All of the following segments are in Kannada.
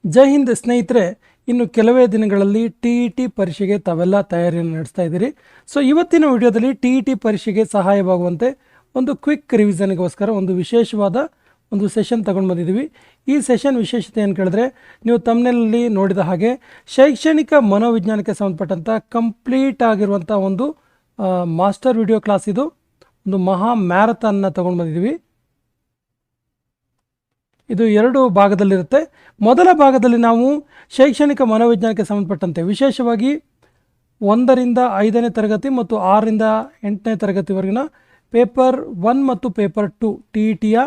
ಜೈ ಹಿಂದ್ ಸ್ನೇಹಿತರೆ, ಇನ್ನು ಕೆಲವೇ ದಿನಗಳಲ್ಲಿ ಟಿ ಪರೀಕ್ಷೆಗೆ ತಾವೆಲ್ಲ ತಯಾರಿಯನ್ನು ನಡೆಸ್ತಾ ಇದ್ದೀರಿ. ಸೊ ಇವತ್ತಿನ ವಿಡಿಯೋದಲ್ಲಿ ಟಿ ಪರೀಕ್ಷೆಗೆ ಸಹಾಯವಾಗುವಂತೆ ಒಂದು ಕ್ವಿಕ್ ರಿವಿಷನ್ಗೋಸ್ಕರ ಒಂದು ವಿಶೇಷವಾದ ಒಂದು ಸೆಷನ್ ತಗೊಂಡು ಬಂದಿದ್ದೀವಿ. ಈ ಸೆಷನ್ ವಿಶೇಷತೆ ಏನು ಕೇಳಿದ್ರೆ, ನೀವು ತಮ್ಮನಲ್ಲಿ ನೋಡಿದ ಹಾಗೆ ಶೈಕ್ಷಣಿಕ ಮನೋವಿಜ್ಞಾನಕ್ಕೆ ಸಂಬಂಧಪಟ್ಟಂಥ ಕಂಪ್ಲೀಟ್ ಆಗಿರುವಂಥ ಒಂದು ಮಾಸ್ಟರ್ ವಿಡಿಯೋ ಕ್ಲಾಸ್. ಇದು ಒಂದು ಮಹಾ ಮ್ಯಾರಥಾನ್ನ ತಗೊಂಡು ಬಂದಿದ್ದೀವಿ. ಇದು 2 ಭಾಗದಲ್ಲಿರುತ್ತೆ. ಮೊದಲ ಭಾಗದಲ್ಲಿ ನಾವು ಶೈಕ್ಷಣಿಕ ಮನೋವಿಜ್ಞಾನಕ್ಕೆ ಸಂಬಂಧಪಟ್ಟಂತೆ ವಿಶೇಷವಾಗಿ 1ರಿಂದ 5ನೇ ತರಗತಿ ಮತ್ತು 6ರಿಂದ 8ನೇ ತರಗತಿವರೆಗಿನ ಪೇಪರ್ 1 ಮತ್ತು ಪೇಪರ್ 2 ಟಿಯ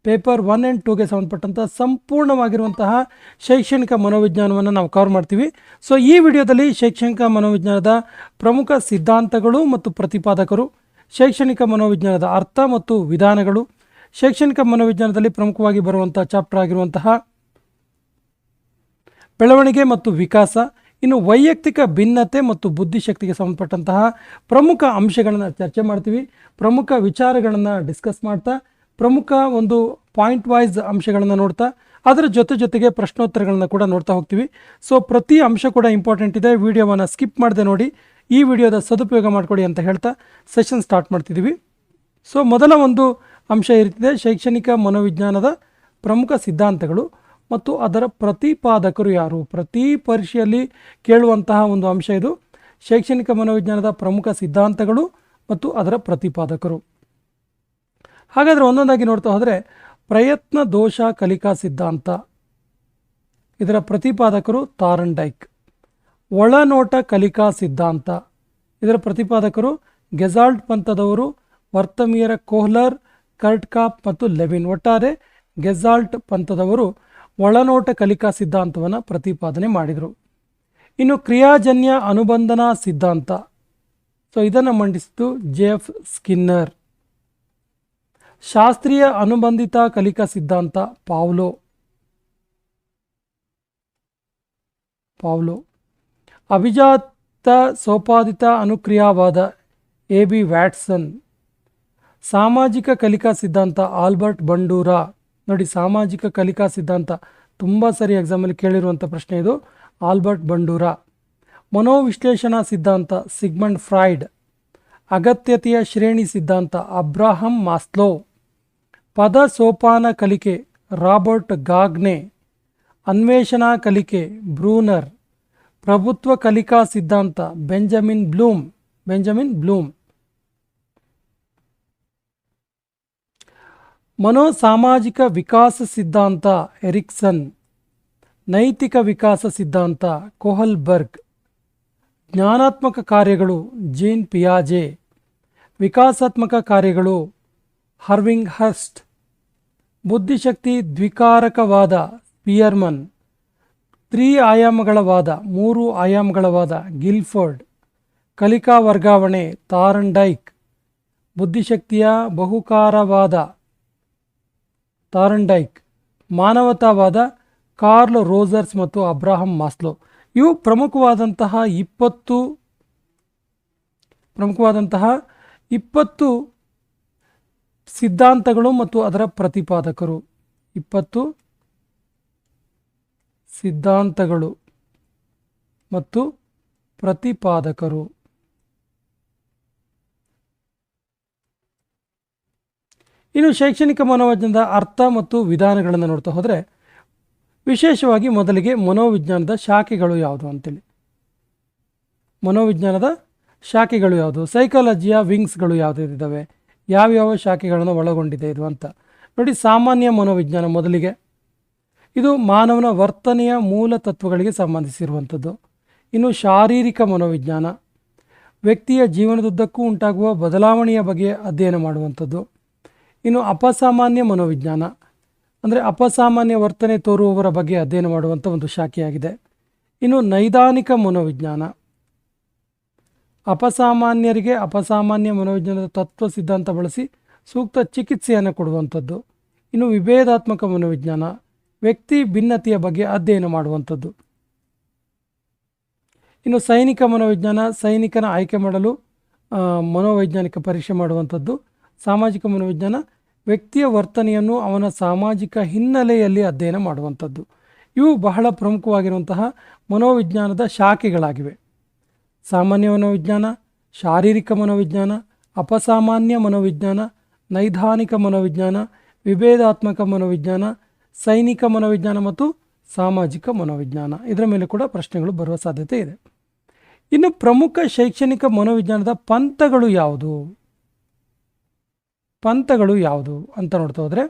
ಪೇಪರ್ 1 ಆ್ಯಂಡ್ 2ಗೆ ಸಂಬಂಧಪಟ್ಟಂಥ ಸಂಪೂರ್ಣವಾಗಿರುವಂತಹ ಶೈಕ್ಷಣಿಕ ಮನೋವಿಜ್ಞಾನವನ್ನು ನಾವು ಕವರ್ ಮಾಡ್ತೀವಿ. ಸೊ ಈ ವಿಡಿಯೋದಲ್ಲಿ ಶೈಕ್ಷಣಿಕ ಮನೋವಿಜ್ಞಾನದ ಪ್ರಮುಖ ಸಿದ್ಧಾಂತಗಳು ಮತ್ತು ಪ್ರತಿಪಾದಕರು, ಶೈಕ್ಷಣಿಕ ಮನೋವಿಜ್ಞಾನದ ಅರ್ಥ ಮತ್ತು ವಿಧಾನಗಳು, ಶೈಕ್ಷಣಿಕ ಮನೋವಿಜ್ಞಾನದಲ್ಲಿ ಪ್ರಮುಖವಾಗಿ ಬರುವಂಥ ಚಾಪ್ಟರ್ ಆಗಿರುವಂತಹ ಬೆಳವಣಿಗೆ ಮತ್ತು ವಿಕಾಸ, ಇನ್ನು ವೈಯಕ್ತಿಕ ಭಿನ್ನತೆ ಮತ್ತು ಬುದ್ಧಿಶಕ್ತಿಗೆ ಸಂಬಂಧಪಟ್ಟಂತಹ ಪ್ರಮುಖ ಅಂಶಗಳನ್ನು ಚರ್ಚೆ ಮಾಡ್ತೀವಿ. ಪ್ರಮುಖ ವಿಚಾರಗಳನ್ನು ಡಿಸ್ಕಸ್ ಮಾಡ್ತಾ ಪ್ರಮುಖ ಒಂದು ಪಾಯಿಂಟ್ ವೈಸ್ ಅಂಶಗಳನ್ನು ನೋಡ್ತಾ ಅದರ ಜೊತೆಗೆ ಪ್ರಶ್ನೋತ್ತರಗಳನ್ನು ಕೂಡ ನೋಡ್ತಾ ಹೋಗ್ತೀವಿ. ಸೊ ಪ್ರತಿ ಅಂಶ ಕೂಡ ಇಂಪಾರ್ಟೆಂಟ್ ಇದೆ. ವಿಡಿಯೋವನ್ನು ಸ್ಕಿಪ್ ಮಾಡದೆ ನೋಡಿ, ಈ ವಿಡಿಯೋದ ಸದುಪಯೋಗ ಮಾಡಿಕೊಡಿ ಅಂತ ಹೇಳ್ತಾ ಸೆಷನ್ ಸ್ಟಾರ್ಟ್ ಮಾಡ್ತಿದ್ದೀವಿ. ಸೊ ಮೊದಲ ಒಂದು ಅಂಶ ಇರುತ್ತದೆ, ಶೈಕ್ಷಣಿಕ ಮನೋವಿಜ್ಞಾನದ ಪ್ರಮುಖ ಸಿದ್ಧಾಂತಗಳು ಮತ್ತು ಅದರ ಪ್ರತಿಪಾದಕರು ಯಾರು. ಪ್ರತಿ ಪರೀಕ್ಷೆಯಲ್ಲಿ ಕೇಳುವಂತಹ ಒಂದು ಅಂಶ ಇದು, ಶೈಕ್ಷಣಿಕ ಮನೋವಿಜ್ಞಾನದ ಪ್ರಮುಖ ಸಿದ್ಧಾಂತಗಳು ಮತ್ತು ಅದರ ಪ್ರತಿಪಾದಕರು. ಹಾಗಾದರೆ ಒಂದೊಂದಾಗಿ ನೋಡ್ತಾ ಹೋದರೆ, ಪ್ರಯತ್ನ ದೋಷ ಕಲಿಕಾ ಸಿದ್ಧಾಂತ, ಇದರ ಪ್ರತಿಪಾದಕರು ಥಾರ್ನ್ಡೈಕ್. ಒಳನೋಟ ಕಲಿಕಾ ಸಿದ್ಧಾಂತ, ಇದರ ಪ್ರತಿಪಾದಕರು ಗೆಜಾಲ್ಟ್ ಪಂಥದವರು, ವರ್ತಮಿಯರ ಕೋಹ್ಲರ್, ಕರ್ಟ್ಕಾಪ್ ಮತ್ತು ಲೆವಿನ್. ಒಟ್ಟಾರೆ ಗೆಜಾಲ್ಟ್ ಪಂಥದವರು ಒಳನೋಟ ಕಲಿಕಾ ಸಿದ್ಧಾಂತವನ್ನು ಪ್ರತಿಪಾದನೆ ಮಾಡಿದರು. ಇನ್ನು ಕ್ರಿಯಾಜನ್ಯ ಅನುಬಂಧನಾ ಸಿದ್ಧಾಂತ, ಸೊ ಇದನ್ನು ಮಂಡಿಸಿದ್ದು JF ಸ್ಕಿನ್ನರ್. ಶಾಸ್ತ್ರೀಯ ಅನುಬಂಧಿತ ಕಲಿಕಾ ಸಿದ್ಧಾಂತ ಪಾವ್ಲೋ. ಅಭಿಜಾತ ಸೋಪಾದಿತ ಅನುಕ್ರಿಯಾವಾದ AB ವ್ಯಾಟ್ಸನ್. ಸಾಮಾಜಿಕ ಕಲಿಕಾ ಸಿದ್ಧಾಂತ ಆಲ್ಬರ್ಟ್ ಬಂಡೂರಾ. ನೋಡಿ, ಸಾಮಾಜಿಕ ಕಲಿಕಾ ಸಿದ್ಧಾಂತ ತುಂಬ ಸರಿ ಎಕ್ಸಾಮಲ್ಲಿ ಕೇಳಿರುವಂಥ ಪ್ರಶ್ನೆ ಇದು, ಆಲ್ಬರ್ಟ್ ಬಂಡೂರಾ. ಮನೋವಿಶ್ಲೇಷಣಾ ಸಿದ್ಧಾಂತ ಸಿಗ್ಮಂಡ್ ಫ್ರಾಯ್ಡ್. ಅಗತ್ಯತೆಯ ಶ್ರೇಣಿ ಸಿದ್ಧಾಂತ ಅಬ್ರಾಹಂ ಮಾಸ್ಲೋ. ಪದ ಸೋಪಾನ ಕಲಿಕೆ ರಾಬರ್ಟ್ ಗಾಗ್ನೆ. ಅನ್ವೇಷಣಾ ಕಲಿಕೆ ಬ್ರೂನರ್. ಪ್ರಭುತ್ವ ಕಲಿಕಾ ಸಿದ್ಧಾಂತ ಬೆಂಜಮಿನ್ ಬ್ಲೂಮ್. ಮನೋಸಾಮಾಜಿಕ ವಿಕಾಸ ಸಿದ್ಧಾಂತ ಎರಿಕ್ಸನ್. ನೈತಿಕ ವಿಕಾಸ ಸಿದ್ಧಾಂತ ಕೋಹಲ್ಬರ್ಗ್. ಜ್ಞಾನಾತ್ಮಕ ಕಾರ್ಯಗಳು ಜೀನ್ ಪಿಯಾಜೆ. ವಿಕಾಸಾತ್ಮಕ ಕಾರ್ಯಗಳು ಹರ್ವಿಂಗ್ ಹರ್ಸ್ಟ್. ಬುದ್ಧಿಶಕ್ತಿ ದ್ವಿಕಾರಕವಾದ ಸ್ಪಿಯರ್ಮನ್. 3 ಆಯಾಮಗಳ ವಾದ ಗಿಲ್ಫರ್ಡ್. ಕಲಿಕಾ ವರ್ಗಾವಣೆ ಥಾರ್ನ್ಡೈಕ್. ಬುದ್ಧಿಶಕ್ತಿಯ ಬಹುಕಾರವಾದ ಥಾರ್ನ್ಡೈಕ್. ಮಾನವತಾವಾದ ಕಾರ್ಲ್ ರೋಜರ್ಸ್ ಮತ್ತು ಅಬ್ರಾಹಂ ಮಾಸ್ಲೋ. ಇವು ಪ್ರಮುಖವಾದಂತಹ 20 ಸಿದ್ಧಾಂತಗಳು ಮತ್ತು ಅದರ ಪ್ರತಿಪಾದಕರು. 20 ಸಿದ್ಧಾಂತಗಳು ಮತ್ತು ಪ್ರತಿಪಾದಕರು. ಇನ್ನು ಶೈಕ್ಷಣಿಕ ಮನೋವಿಜ್ಞಾನದ ಅರ್ಥ ಮತ್ತು ವಿಧಾನಗಳನ್ನು ನೋಡ್ತಾ ಹೋದರೆ, ವಿಶೇಷವಾಗಿ ಮೊದಲಿಗೆ ಮನೋವಿಜ್ಞಾನದ ಶಾಖೆಗಳು ಯಾವುದು ಅಂತೇಳಿ. ಮನೋವಿಜ್ಞಾನದ ಶಾಖೆಗಳು ಯಾವುದು, ಸೈಕಾಲಜಿಯ ವಿಂಗ್ಸ್ಗಳು ಯಾವುದಿದ್ದಾವೆ, ಯಾವ್ಯಾವ ಶಾಖೆಗಳನ್ನು ಒಳಗೊಂಡಿದೆ ಇದು ಅಂತ ನೋಡಿ. ಸಾಮಾನ್ಯ ಮನೋವಿಜ್ಞಾನ ಮೊದಲಿಗೆ, ಇದು ಮಾನವನ ವರ್ತನೆಯ ಮೂಲ ತತ್ವಗಳಿಗೆ ಸಂಬಂಧಿಸಿರುವಂಥದ್ದು. ಇನ್ನು ಶಾರೀರಿಕ ಮನೋವಿಜ್ಞಾನ, ವ್ಯಕ್ತಿಯ ಜೀವನದುದ್ದಕ್ಕೂ ಉಂಟಾಗುವ ಬದಲಾವಣೆಯ ಬಗ್ಗೆ ಅಧ್ಯಯನ ಮಾಡುವಂಥದ್ದು. ಇನ್ನು ಅಪಸಾಮಾನ್ಯ ಮನೋವಿಜ್ಞಾನ ಅಂದರೆ ಅಪಸಾಮಾನ್ಯ ವರ್ತನೆ ತೋರುವವರ ಬಗ್ಗೆ ಅಧ್ಯಯನ ಮಾಡುವಂಥ ಒಂದು ಶಾಖೆಯಾಗಿದೆ. ಇನ್ನು ನೈದಾನಿಕ ಮನೋವಿಜ್ಞಾನ, ಅಪಸಾಮಾನ್ಯರಿಗೆ ಅಪಸಾಮಾನ್ಯ ಮನೋವಿಜ್ಞಾನದ ತತ್ವ ಸಿದ್ಧಾಂತ ಬಳಸಿ ಸೂಕ್ತ ಚಿಕಿತ್ಸೆಯನ್ನು ಕೊಡುವಂಥದ್ದು. ಇನ್ನು ವಿಭೇದಾತ್ಮಕ ಮನೋವಿಜ್ಞಾನ, ವ್ಯಕ್ತಿ ಭಿನ್ನತೆಯ ಬಗ್ಗೆ ಅಧ್ಯಯನ ಮಾಡುವಂಥದ್ದು. ಇನ್ನು ಸೈನಿಕ ಮನೋವಿಜ್ಞಾನ, ಸೈನಿಕನ ಆಯ್ಕೆ ಮಾಡಲು ಮನೋವೈಜ್ಞಾನಿಕ ಪರೀಕ್ಷೆ ಮಾಡುವಂಥದ್ದು. ಸಾಮಾಜಿಕ ಮನೋವಿಜ್ಞಾನ, ವ್ಯಕ್ತಿಯ ವರ್ತನೆಯನ್ನು ಅವನ ಸಾಮಾಜಿಕ ಹಿನ್ನೆಲೆಯಲ್ಲಿ ಅಧ್ಯಯನ ಮಾಡುವಂಥದ್ದು. ಇವು ಬಹಳ ಪ್ರಮುಖವಾಗಿರುವಂತಹ ಮನೋವಿಜ್ಞಾನದ ಶಾಖೆಗಳಾಗಿವೆ. ಸಾಮಾನ್ಯ ಮನೋವಿಜ್ಞಾನ, ಶಾರೀರಿಕ ಮನೋವಿಜ್ಞಾನ, ಅಪಸಾಮಾನ್ಯ ಮನೋವಿಜ್ಞಾನ, ನೈದಾನಿಕ ಮನೋವಿಜ್ಞಾನ, ವಿಭೇದಾತ್ಮಕ ಮನೋವಿಜ್ಞಾನ, ಸೈನಿಕ ಮನೋವಿಜ್ಞಾನ ಮತ್ತು ಸಾಮಾಜಿಕ ಮನೋವಿಜ್ಞಾನ. ಇದರ ಮೇಲೆ ಕೂಡ ಪ್ರಶ್ನೆಗಳು ಬರುವ ಸಾಧ್ಯತೆ ಇದೆ. ಇನ್ನು ಪ್ರಮುಖ ಶೈಕ್ಷಣಿಕ ಮನೋವಿಜ್ಞಾನದ ಪಂಥಗಳು ಯಾವುದು ಅಂತ ನೋಡ್ತಾ ಹೋದರೆ,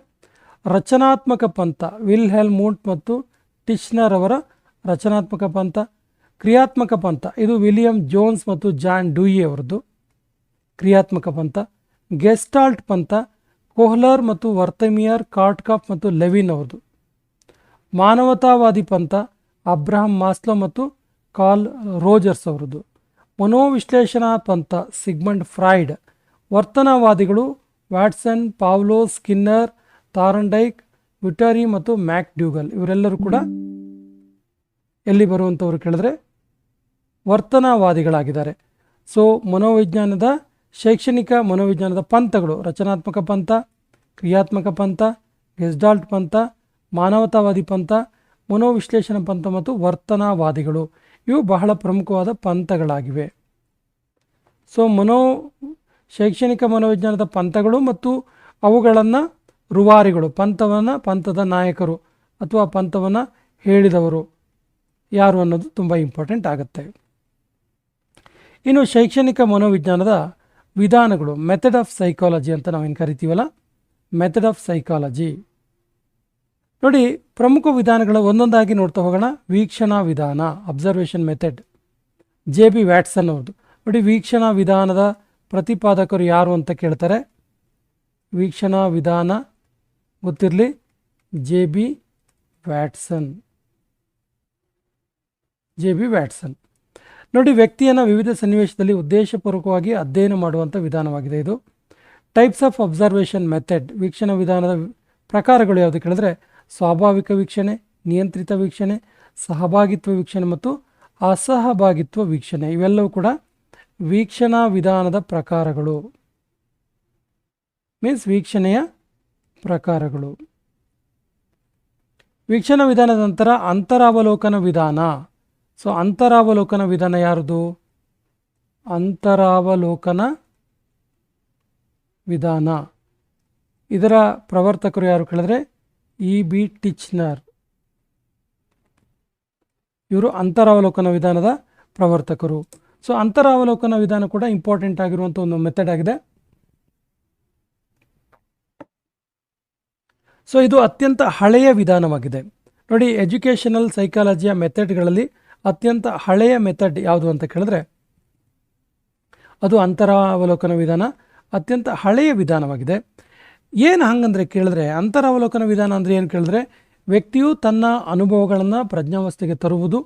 ರಚನಾತ್ಮಕ ಪಂಥ ವಿಲ್ಹೆಲ್ಮ್ ವೂಂಟ್ ಮತ್ತು ಟಿಶ್ನರ್ ಅವರ ರಚನಾತ್ಮಕ ಪಂಥ. ಕ್ರಿಯಾತ್ಮಕ ಪಂಥ ಇದು ವಿಲಿಯಂ ಜೋನ್ಸ್ ಮತ್ತು ಜಾನ್ ಡ್ಯೂಯಿ ಅವರದ್ದು ಕ್ರಿಯಾತ್ಮಕ ಪಂಥ. ಗೆಸ್ಟಾಲ್ಟ್ ಪಂಥ ಕೊಹ್ಲರ್ ಮತ್ತು ವರ್ತಮಿಯರ್ ಕಾರ್ಟ್ಕಾಫ್ ಮತ್ತು ಲೆವಿನ್ ಅವರದು. ಮಾನವತಾವಾದಿ ಪಂಥ ಅಬ್ರಹಂ ಮಾಸ್ಲೋ ಮತ್ತು ಕಾರ್ಲ್ ರೋಜರ್ಸ್ ಅವರದು. ಮನೋವಿಶ್ಲೇಷಣಾ ಪಂಥ ಸಿಗ್ಮಂಡ್ ಫ್ರಾಯ್ಡ್. ವರ್ತನವಾದಿಗಳು ವ್ಯಾಟ್ಸನ್, ಪಾವ್ಲೋ, ಸ್ಕಿನ್ನರ್, ಥಾರ್ನ್ಡೈಕ್, ವಿಟರಿ ಮತ್ತು ಮ್ಯಾಕ್ ಡ್ಯೂಗಲ್. ಇವರೆಲ್ಲರೂ ಕೂಡ ಎಲ್ಲಿ ಬರುವಂಥವ್ರು ಕೇಳಿದ್ರೆ ವರ್ತನವಾದಿಗಳಾಗಿದ್ದಾರೆ. ಸೊ ಮನೋವಿಜ್ಞಾನದ ಶೈಕ್ಷಣಿಕ ಮನೋವಿಜ್ಞಾನದ ಪಂಥಗಳು ರಚನಾತ್ಮಕ ಪಂಥ, ಕ್ರಿಯಾತ್ಮಕ ಪಂಥ, ಗೆಸ್ಟಾಲ್ಟ್ ಪಂಥ, ಮಾನವತಾವಾದಿ ಪಂಥ, ಮನೋವಿಶ್ಲೇಷಣಾ ಪಂಥ ಮತ್ತು ವರ್ತನವಾದಿಗಳು. ಇವು ಬಹಳ ಪ್ರಮುಖವಾದ ಪಂಥಗಳಾಗಿವೆ. ಸೊ ಶೈಕ್ಷಣಿಕ ಮನೋವಿಜ್ಞಾನದ ಪಂಥಗಳು ಮತ್ತು ಅವುಗಳನ್ನು ರೂವಾರಿಗಳು, ಪಂಥದ ನಾಯಕರು ಅಥವಾ ಪಂಥವನ್ನು ಹೇಳಿದವರು ಯಾರು ಅನ್ನೋದು ತುಂಬ ಇಂಪಾರ್ಟೆಂಟ್ ಆಗುತ್ತೆ. ಇನ್ನು ಶೈಕ್ಷಣಿಕ ಮನೋವಿಜ್ಞಾನದ ವಿಧಾನಗಳು, ಮೆಥಡ್ ಆಫ್ ಸೈಕಾಲಜಿ ಅಂತ ನಾವೇನು ಕರಿತೀವಲ್ಲ, ಮೆಥಡ್ ಆಫ್ ಸೈಕಾಲಜಿ ನೋಡಿ. ಪ್ರಮುಖ ವಿಧಾನಗಳು ಒಂದೊಂದಾಗಿ ನೋಡ್ತಾ ಹೋಗೋಣ. ವೀಕ್ಷಣಾ ವಿಧಾನ, ಅಬ್ಸರ್ವೇಷನ್ ಮೆಥಡ್, JB ವ್ಯಾಟ್ಸನ್ ಅವ್ರದ್ದು. ನೋಡಿ, ವೀಕ್ಷಣಾ ವಿಧಾನದ ಪ್ರತಿಪಾದಕರು ಯಾರು ಅಂತ ಕೇಳ್ತಾರೆ. ವೀಕ್ಷಣಾ ವಿಧಾನ ಗೊತ್ತಿರಲಿ, JB ವ್ಯಾಟ್ಸನ್. ನೋಡಿ, ವ್ಯಕ್ತಿಯನ್ನು ವಿವಿಧ ಸನ್ನಿವೇಶದಲ್ಲಿ ಉದ್ದೇಶಪೂರ್ವಕವಾಗಿ ಅಧ್ಯಯನ ಮಾಡುವಂಥ ವಿಧಾನವಾಗಿದೆ ಇದು. ಟೈಪ್ಸ್ ಆಫ್ ಅಬ್ಸರ್ವೇಷನ್ ಮೆಥಡ್, ವೀಕ್ಷಣಾ ವಿಧಾನದ ಪ್ರಕಾರಗಳು ಯಾವುದು ಕೇಳಿದ್ರೆ, ಸ್ವಾಭಾವಿಕ ವೀಕ್ಷಣೆ, ನಿಯಂತ್ರಿತ ವೀಕ್ಷಣೆ, ಸಹಭಾಗಿತ್ವ ವೀಕ್ಷಣೆ ಮತ್ತು ಅಸಹಭಾಗಿತ್ವ ವೀಕ್ಷಣೆ. ಇವೆಲ್ಲವೂ ಕೂಡ ವೀಕ್ಷಣಾ ವಿಧಾನದ ಪ್ರಕಾರಗಳು, ಮೀನ್ಸ್ ವೀಕ್ಷಣೆಯ ಪ್ರಕಾರಗಳು. ವೀಕ್ಷಣಾ ವಿಧಾನದ ನಂತರ ಅಂತರಾವಲೋಕನ ವಿಧಾನ. ಸೊ ಅಂತರಾವಲೋಕನ ವಿಧಾನ ಯಾರ್ದು? ಅಂತರಾವಲೋಕನ ವಿಧಾನ. ಇದರ ಪ್ರವರ್ತಕರು ಯಾರು ಕೇಳಿದ್ರೆ EB ಟಿಚ್ನರ್. ಇವರು ಅಂತರಾವಲೋಕನ ವಿಧಾನದ ಪ್ರವರ್ತಕರು. ಸೊ ಅಂತರಾವಲೋಕನ ವಿಧಾನ ಕೂಡ ಇಂಪಾರ್ಟೆಂಟ್ ಆಗಿರುವಂಥ ಒಂದು ಮೆಥಡ್ ಆಗಿದೆ. ಸೊ ಇದು ಅತ್ಯಂತ ಹಳೆಯ ವಿಧಾನವಾಗಿದೆ. ನೋಡಿ, ಎಜುಕೇಷನಲ್ ಸೈಕಾಲಜಿಯ ಮೆಥಡ್ಗಳಲ್ಲಿ ಅತ್ಯಂತ ಹಳೆಯ ಮೆಥಡ್ ಯಾವುದು ಅಂತ ಕೇಳಿದ್ರೆ ಅದು ಅಂತರಾವಲೋಕನ ವಿಧಾನ. ಅತ್ಯಂತ ಹಳೆಯ ವಿಧಾನವಾಗಿದೆ. ಏನು ಹಂಗಂದ್ರೆ ಕೇಳಿದ್ರೆ, ಅಂತರಾವಲೋಕನ ವಿಧಾನ ಅಂದರೆ ಏನು ಕೇಳಿದ್ರೆ, ವ್ಯಕ್ತಿಯು ತನ್ನ ಅನುಭವಗಳನ್ನು ಪ್ರಜ್ಞಾವಸ್ಥೆಗೆ ತರುವುದು,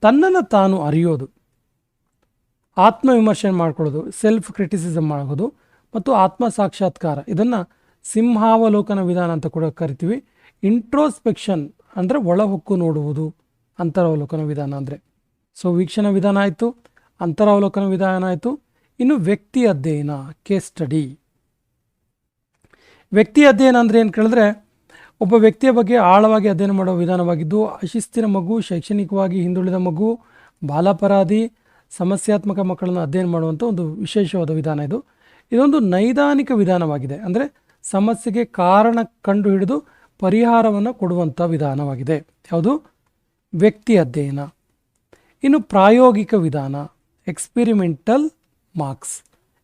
ತನ್ನನ್ನು ತಾನು ಅರಿಯೋದು, ಆತ್ಮವಿಮರ್ಶೆ ಮಾಡ್ಕೊಳ್ಳೋದು, ಸೆಲ್ಫ್ ಕ್ರಿಟಿಸಿಸಮ್ ಮಾಡೋದು ಮತ್ತು ಆತ್ಮ ಸಾಕ್ಷಾತ್ಕಾರ. ಇದನ್ನು ಸಿಂಹಾವಲೋಕನ ವಿಧಾನ ಅಂತ ಕೂಡ ಕರಿತೀವಿ. ಇಂಟ್ರೋಸ್ಪೆಕ್ಷನ್ ಅಂದರೆ ಒಳಹೊಕ್ಕು ನೋಡುವುದು ಅಂತರಾವಲೋಕನ ವಿಧಾನ ಅಂದರೆ. ಸೊ ವೀಕ್ಷಣಾ ವಿಧಾನ ಆಯಿತು, ಅಂತರಾವಲೋಕನ ವಿಧಾನ ಆಯಿತು. ಇನ್ನು ವ್ಯಕ್ತಿ ಅಧ್ಯಯನ, ಕೇಸ್ ಸ್ಟಡಿ. ವ್ಯಕ್ತಿ ಅಧ್ಯಯನ ಅಂದರೆ ಏನು ಕೇಳಿದ್ರೆ, ಒಬ್ಬ ವ್ಯಕ್ತಿಯ ಬಗ್ಗೆ ಆಳವಾಗಿ ಅಧ್ಯಯನ ಮಾಡುವ ವಿಧಾನವಾಗಿದ್ದು, ಅಶಿಸ್ತಿನ ಮಗು, ಶೈಕ್ಷಣಿಕವಾಗಿ ಹಿಂದುಳಿದ ಮಗು, ಬಾಲಾಪರಾಧಿ, ಸಮಸ್ಯಾತ್ಮಕ ಮಕ್ಕಳನ್ನು ಅಧ್ಯಯನ ಮಾಡುವಂಥ ಒಂದು ವಿಶೇಷವಾದ ವಿಧಾನ ಇದು. ಇದೊಂದು ನೈದಾನಿಕ ವಿಧಾನವಾಗಿದೆ. ಅಂದರೆ ಸಮಸ್ಯೆಗೆ ಕಾರಣ ಕಂಡು ಹಿಡಿದು ಪರಿಹಾರವನ್ನು ಕೊಡುವಂಥ ವಿಧಾನವಾಗಿದೆ. ಯಾವುದು? ವ್ಯಕ್ತಿ ಅಧ್ಯಯನ. ಇನ್ನು ಪ್ರಾಯೋಗಿಕ ವಿಧಾನ, experimental marks,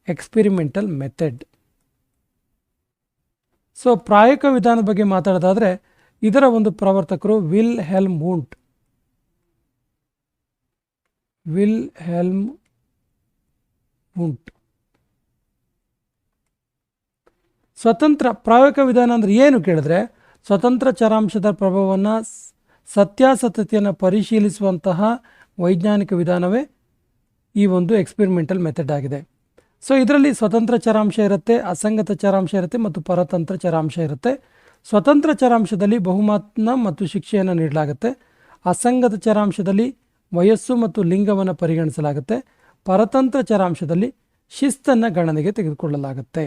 experimental method. So ಪ್ರಾಯೋಗಿಕ ವಿಧಾನದ ಬಗ್ಗೆ ಮಾತಾಡೋದಾದರೆ ಇದರ ಒಂದು ಪ್ರವರ್ತಕರು ವಿಲ್ಹೆಲ್ಮ್ ವೂಂಟ್. ಸ್ವತಂತ್ರ ಪ್ರಾಯೋಗಿಕ ವಿಧಾನ ಅಂದರೆ ಏನು ಕೇಳಿದ್ರೆ, ಸ್ವತಂತ್ರ ಚರಾಂಶದ ಪ್ರಭಾವವನ್ನು, ಸತ್ಯಾಸತ್ಯತೆಯನ್ನು ಪರಿಶೀಲಿಸುವಂತಹ ವೈಜ್ಞಾನಿಕ ವಿಧಾನವೇ ಈ ಒಂದು ಎಕ್ಸ್ಪೆರಿಮೆಂಟಲ್ ಮೆಥಡ್ ಆಗಿದೆ. ಸೊ ಇದರಲ್ಲಿ ಸ್ವತಂತ್ರ ಚರಾಂಶ ಇರುತ್ತೆ, ಅಸಂಗತ ಚರಾಂಶ ಇರುತ್ತೆ ಮತ್ತು ಪರತಂತ್ರ ಚರಾಂಶ ಇರುತ್ತೆ. ಸ್ವತಂತ್ರ ಚರಾಂಶದಲ್ಲಿ ಬಹುಮತ ಮತ್ತು ಶಿಕ್ಷೆಯನ್ನು ನೀಡಲಾಗುತ್ತೆ. ಅಸಂಗತ ಚರಾಂಶದಲ್ಲಿ ವಯಸ್ಸು ಮತ್ತು ಲಿಂಗವನ್ನು ಪರಿಗಣಿಸಲಾಗುತ್ತೆ. ಪರತಂತ್ರ ಚರಾಂಶದಲ್ಲಿ ಶಿಸ್ತನ್ನು ಗಣನೆಗೆ ತೆಗೆದುಕೊಳ್ಳಲಾಗುತ್ತೆ.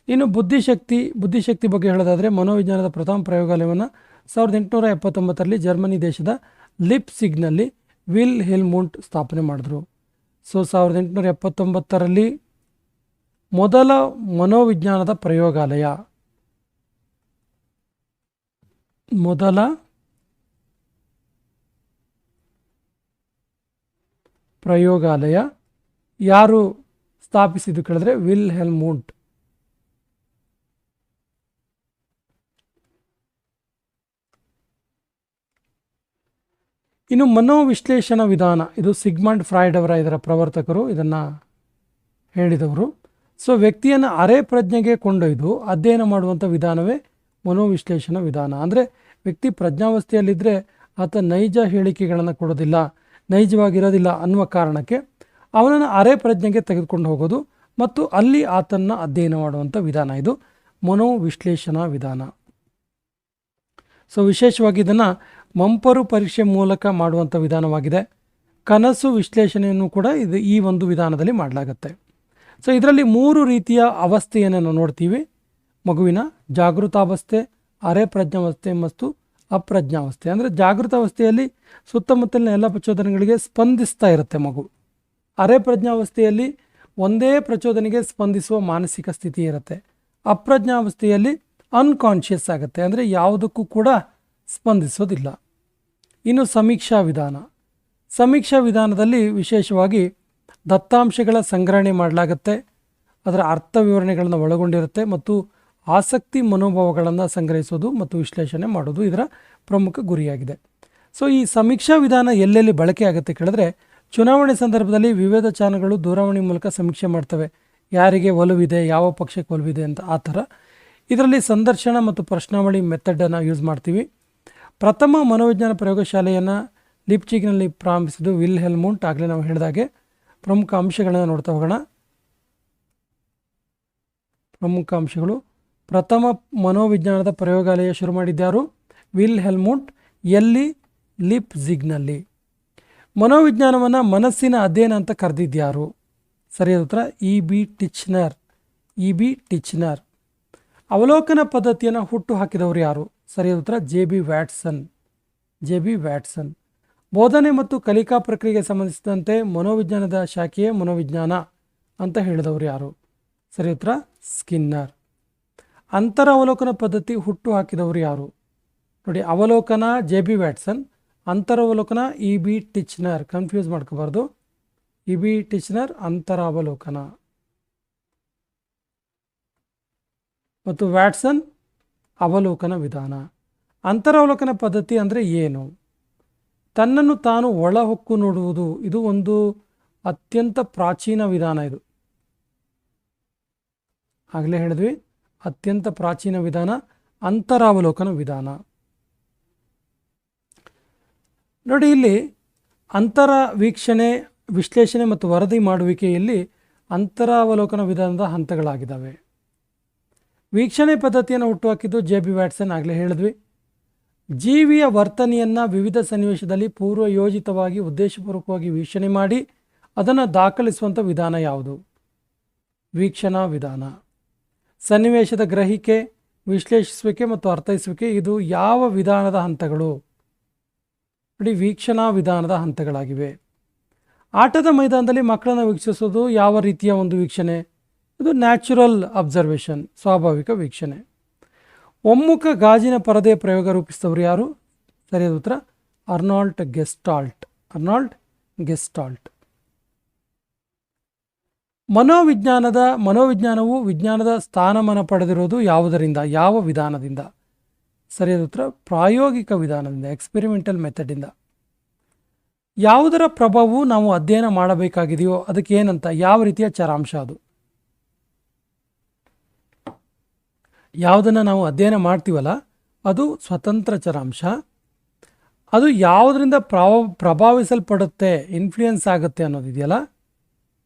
ಇನ್ನು ಬುದ್ಧಿಶಕ್ತಿ ಬಗ್ಗೆ ಹೇಳೋದಾದರೆ ಮನೋವಿಜ್ಞಾನದ ಪ್ರಥಮ ಪ್ರಯೋಗಾಲಯವನ್ನು 1879ರಲ್ಲಿ ಜರ್ಮನಿ ದೇಶದ ಲಿಪ್ಸಿಗ್ನಲ್ಲಿ ವಿಲ್ ಹೆಲ್ಮುಂಟ್ ಸ್ಥಾಪನೆ ಮಾಡಿದ್ರು. ಸೊ 1879ರಲ್ಲಿ ಮೊದಲ ಮನೋವಿಜ್ಞಾನದ ಪ್ರಯೋಗಾಲಯ ಯಾರು ಸ್ಥಾಪಿಸಿದ್ದು ಕೇಳಿದ್ರೆ ವಿಲ್ ಹೆಲ್ಮುಂಟ್. ಇನ್ನು ಮನೋವಿಶ್ಲೇಷಣಾ ವಿಧಾನ, ಇದು ಸಿಗ್ಮಂಡ್ ಫ್ರಾಯ್ಡ್ ಅವರ ಇದರ ಪ್ರವರ್ತಕರು ಇದನ್ನು ಹೇಳಿದವರು. ಸೊ ವ್ಯಕ್ತಿಯನ್ನು ಅರೆ ಪ್ರಜ್ಞೆಗೆ ಕೊಂಡೊಯ್ದು ಅಧ್ಯಯನ ಮಾಡುವಂಥ ವಿಧಾನವೇ ಮನೋವಿಶ್ಲೇಷಣಾ ವಿಧಾನ. ಅಂದರೆ ವ್ಯಕ್ತಿ ಪ್ರಜ್ಞಾವಸ್ಥೆಯಲ್ಲಿದ್ದರೆ ಆತ ನೈಜ ಹೇಳಿಕೆಗಳನ್ನು ಕೊಡೋದಿಲ್ಲ, ನೈಜವಾಗಿರೋದಿಲ್ಲ ಅನ್ನುವ ಕಾರಣಕ್ಕೆ ಅವನನ್ನು ಅರೆ ಪ್ರಜ್ಞೆಗೆ ತೆಗೆದುಕೊಂಡು ಹೋಗೋದು ಮತ್ತು ಅಲ್ಲಿ ಆತನ್ನು ಅಧ್ಯಯನ ಮಾಡುವಂಥ ವಿಧಾನ ಇದು ಮನೋವಿಶ್ಲೇಷಣಾ ವಿಧಾನ. ಸೊ ವಿಶೇಷವಾಗಿ ಇದನ್ನು ಮಂಪರು ಪರೀಕ್ಷೆ ಮೂಲಕ ಮಾಡುವಂಥ ವಿಧಾನವಾಗಿದೆ. ಕನಸು ವಿಶ್ಲೇಷಣೆಯನ್ನು ಕೂಡ ಈ ಒಂದು ವಿಧಾನದಲ್ಲಿ ಮಾಡಲಾಗುತ್ತೆ. ಸೊ ಇದರಲ್ಲಿ 3 ರೀತಿಯ ಅವಸ್ಥೆಯನ್ನು ನಾವು ನೋಡ್ತೀವಿ. ಮಗುವಿನ ಜಾಗೃತಾವಸ್ಥೆ, ಅರೆ ಪ್ರಜ್ಞಾವಸ್ಥೆ ಮತ್ತು ಅಪ್ರಜ್ಞಾವಸ್ಥೆ. ಅಂದರೆ ಜಾಗೃತಾವಸ್ಥೆಯಲ್ಲಿ ಸುತ್ತಮುತ್ತಲಿನ ಎಲ್ಲ ಪ್ರಚೋದನೆಗಳಿಗೆ ಸ್ಪಂದಿಸ್ತಾ ಇರುತ್ತೆ ಮಗು. ಅರೆ ಪ್ರಜ್ಞಾವಸ್ಥೆಯಲ್ಲಿ ಒಂದೇ ಪ್ರಚೋದನೆಗೆ ಸ್ಪಂದಿಸುವ ಮಾನಸಿಕ ಸ್ಥಿತಿ ಇರುತ್ತೆ. ಅಪ್ರಜ್ಞಾವಸ್ಥೆಯಲ್ಲಿ ಅನ್ಕಾನ್ಷಿಯಸ್ ಆಗುತ್ತೆ, ಅಂದರೆ ಯಾವುದಕ್ಕೂ ಕೂಡ ಸ್ಪಂದಿಸೋದಿಲ್ಲ. ಇನ್ನು ಸಮೀಕ್ಷಾ ವಿಧಾನದಲ್ಲಿ ವಿಶೇಷವಾಗಿ ದತ್ತಾಂಶಗಳ ಸಂಗ್ರಹಣೆ ಮಾಡಲಾಗುತ್ತೆ, ಅದರ ಅರ್ಥ ವಿವರಣೆಗಳನ್ನು ಒಳಗೊಂಡಿರುತ್ತೆ ಮತ್ತು ಆಸಕ್ತಿ ಮನೋಭಾವಗಳನ್ನು ಸಂಗ್ರಹಿಸೋದು ಮತ್ತು ವಿಶ್ಲೇಷಣೆ ಮಾಡೋದು ಇದರ ಪ್ರಮುಖ ಗುರಿಯಾಗಿದೆ. ಸೊ ಈ ಸಮೀಕ್ಷಾ ವಿಧಾನ ಎಲ್ಲೆಲ್ಲಿ ಬಳಕೆ ಆಗುತ್ತೆ ಕೇಳಿದ್ರೆ, ಚುನಾವಣೆ ಸಂದರ್ಭದಲ್ಲಿ ವಿವಿಧ ಚಾನಲ್ಗಳು ದೂರವಾಣಿ ಮೂಲಕ ಸಮೀಕ್ಷೆ ಮಾಡ್ತವೆ, ಯಾರಿಗೆ ಒಲವಿದೆ, ಯಾವ ಪಕ್ಷಕ್ಕೆ ಒಲವಿದೆ ಅಂತ. ಆ ಥರ ಇದರಲ್ಲಿ ಸಂದರ್ಶನ ಮತ್ತು ಪ್ರಶ್ನಾವಳಿ ಮೆಥಡನ್ನು ಯೂಸ್ ಮಾಡ್ತೀವಿ. ಪ್ರಥಮ ಮನೋವಿಜ್ಞಾನ ಪ್ರಯೋಗಶಾಲೆಯನ್ನು ಲಿಪ್ಚಿಗ್ನಲ್ಲಿ ಪ್ರಾರಂಭಿಸಿದ್ದು ವಿಲ್ ಹೆಲ್ಮುಂಟ್. ಆಗಲೇ ನಾವು ಹೇಳಿದಾಗೆ ಪ್ರಮುಖ ಅಂಶಗಳನ್ನು ನೋಡ್ತಾ ಹೋಗೋಣ. ಪ್ರಮುಖ ಅಂಶಗಳು: ಪ್ರಥಮ ಮನೋವಿಜ್ಞಾನದ ಪ್ರಯೋಗಾಲಯ ಶುರು ಮಾಡಿದ್ಯಾರು? ವಿಲ್ ಹೆಲ್ಮುಂಟ್. ಎಲ್ಲಿ? ಲಿಪ್ಜಿಗ್ನಲ್ಲಿ. ಮನೋವಿಜ್ಞಾನವನ್ನು ಮನಸ್ಸಿನ ಅಧ್ಯಯನ ಅಂತ ಕರೆದಿದ್ಯಾರು? ಸರಿಯಾದ ಉತ್ತರ ಇ ಬಿ ಟಿಚ್ನರ್. ಅವಲೋಕನ ಪದ್ಧತಿಯನ್ನು ಹುಟ್ಟು ಹಾಕಿದವರು ಯಾರು? ಸರಿಯಾದ ಉತ್ತರ ಜೆ ಬಿ ವ್ಯಾಟ್ಸನ್. ಬೋಧನೆ ಮತ್ತು ಕಲಿಕಾ ಪ್ರಕ್ರಿಯೆಗೆ ಸಂಬಂಧಿಸಿದಂತೆ ಮನೋವಿಜ್ಞಾನದ ಶಾಖೆಯೇ ಮನೋವಿಜ್ಞಾನ ಅಂತ ಹೇಳಿದವರು ಯಾರು? ಸರಿ ಉತ್ತರ ಸ್ಕಿನ್ನರ್. ಅಂತರ ಅವಲೋಕನ ಪದ್ಧತಿ ಹುಟ್ಟು ಹಾಕಿದವರು ಯಾರು? ನೋಡಿ, ಅವಲೋಕನ ಜೆ ಬಿ ವ್ಯಾಟ್ಸನ್, ಅಂತರಾವಲೋಕನ ಇ ಬಿ ಟಿಚ್ನರ್. ಕನ್ಫ್ಯೂಸ್ ಮಾಡ್ಕೋಬಾರ್ದು. ಇ ಬಿ ಟಿಚ್ನರ್ ಅಂತರಾವಲೋಕನ ಮತ್ತು ವ್ಯಾಟ್ಸನ್ ಅವಲೋಕನ ವಿಧಾನ. ಅಂತರಾವಲೋಕನ ಪದ್ಧತಿ ಅಂದರೆ ಏನು? ತನ್ನನ್ನು ತಾನು ಒಳಹೊಕ್ಕು ನೋಡುವುದು. ಇದು ಒಂದು ಅತ್ಯಂತ ಪ್ರಾಚೀನ ವಿಧಾನ. ಇದು ಆಗಲೇ ಹೇಳಿದ್ವಿ, ಅತ್ಯಂತ ಪ್ರಾಚೀನ ವಿಧಾನ ಅಂತರಾವಲೋಕನ ವಿಧಾನ. ನೋಡಿ, ಇಲ್ಲಿ ಅಂತರ ವೀಕ್ಷಣೆ, ವಿಶ್ಲೇಷಣೆ ಮತ್ತು ವರದಿ ಮಾಡುವಿಕೆಯಲ್ಲಿ ಅಂತರಾವಲೋಕನ ವಿಧಾನದ ಹಂತಗಳಾಗಿದ್ದಾವೆ. ವೀಕ್ಷಣೆ ಪದ್ಧತಿಯನ್ನು ಹುಟ್ಟುಹಾಕಿದ್ದು ಜೆ ಬಿ ವ್ಯಾಟ್ಸನ್. ಆಗಲೇ ಹೇಳಿದ್ವಿ. ಜೀವಿಯ ವರ್ತನೆಯನ್ನು ವಿವಿಧ ಸನ್ನಿವೇಶದಲ್ಲಿ ಪೂರ್ವಯೋಜಿತವಾಗಿ ಉದ್ದೇಶಪೂರ್ವಕವಾಗಿ ವೀಕ್ಷಣೆ ಮಾಡಿ ಅದನ್ನು ದಾಖಲಿಸುವಂಥ ವಿಧಾನ ಯಾವುದು? ವೀಕ್ಷಣಾ ವಿಧಾನ. ಸನ್ನಿವೇಶದ ಗ್ರಹಿಕೆ, ವಿಶ್ಲೇಷಿಸುವಿಕೆ ಮತ್ತು ಅರ್ಥೈಸುವಿಕೆ, ಇದು ಯಾವ ವಿಧಾನದ ಹಂತಗಳು? ನೋಡಿ, ವೀಕ್ಷಣಾ ವಿಧಾನದ ಹಂತಗಳಾಗಿವೆ. ಆಟದ ಮೈದಾನದಲ್ಲಿ ಮಕ್ಕಳನ್ನು ವೀಕ್ಷಿಸೋದು ಯಾವ ರೀತಿಯ ಒಂದು ವೀಕ್ಷಣೆ? ಇದು ನ್ಯಾಚುರಲ್ ಅಬ್ಸರ್ವೇಷನ್, ಸ್ವಾಭಾವಿಕ ವೀಕ್ಷಣೆ. ಒಮ್ಮುಖ ಗಾಜಿನ ಪರದೆಯ ಪ್ರಯೋಗ ರೂಪಿಸಿದವರು ಯಾರು? ಸರಿಯಾದ ಉತ್ತರ ಅರ್ನಾಲ್ಡ್ ಗೆಸ್ಟಾಲ್ಟ್. ಮನೋವಿಜ್ಞಾನವು ವಿಜ್ಞಾನದ ಸ್ಥಾನಮಾನ ಪಡೆದಿರೋದು ಯಾವುದರಿಂದ, ಯಾವ ವಿಧಾನದಿಂದ? ಸರಿಯಾದ ಉತ್ತರ ಪ್ರಾಯೋಗಿಕ ವಿಧಾನದಿಂದ, ಎಕ್ಸ್ಪೆರಿಮೆಂಟಲ್ ಮೆಥಡಿಂದ. ಯಾವುದರ ಪ್ರಭಾವವು ನಾವು ಅಧ್ಯಯನ ಮಾಡಬೇಕಾಗಿದೆಯೋ ಅದಕ್ಕೆ ಏನಂತ, ಯಾವ ರೀತಿಯ ಚರಾಂಶ ಅದು? ಯಾವುದನ್ನು ನಾವು ಅಧ್ಯಯನ ಮಾಡ್ತೀವಲ್ಲ ಅದು ಸ್ವತಂತ್ರ ಚರಾಂಶ. ಅದು ಯಾವುದರಿಂದ ಪ್ರಭಾವಿಸಲ್ಪಡುತ್ತೆ, ಇನ್ಫ್ಲೂಯೆನ್ಸ್ ಆಗುತ್ತೆ ಅನ್ನೋದಿದೆಯಲ್ಲ,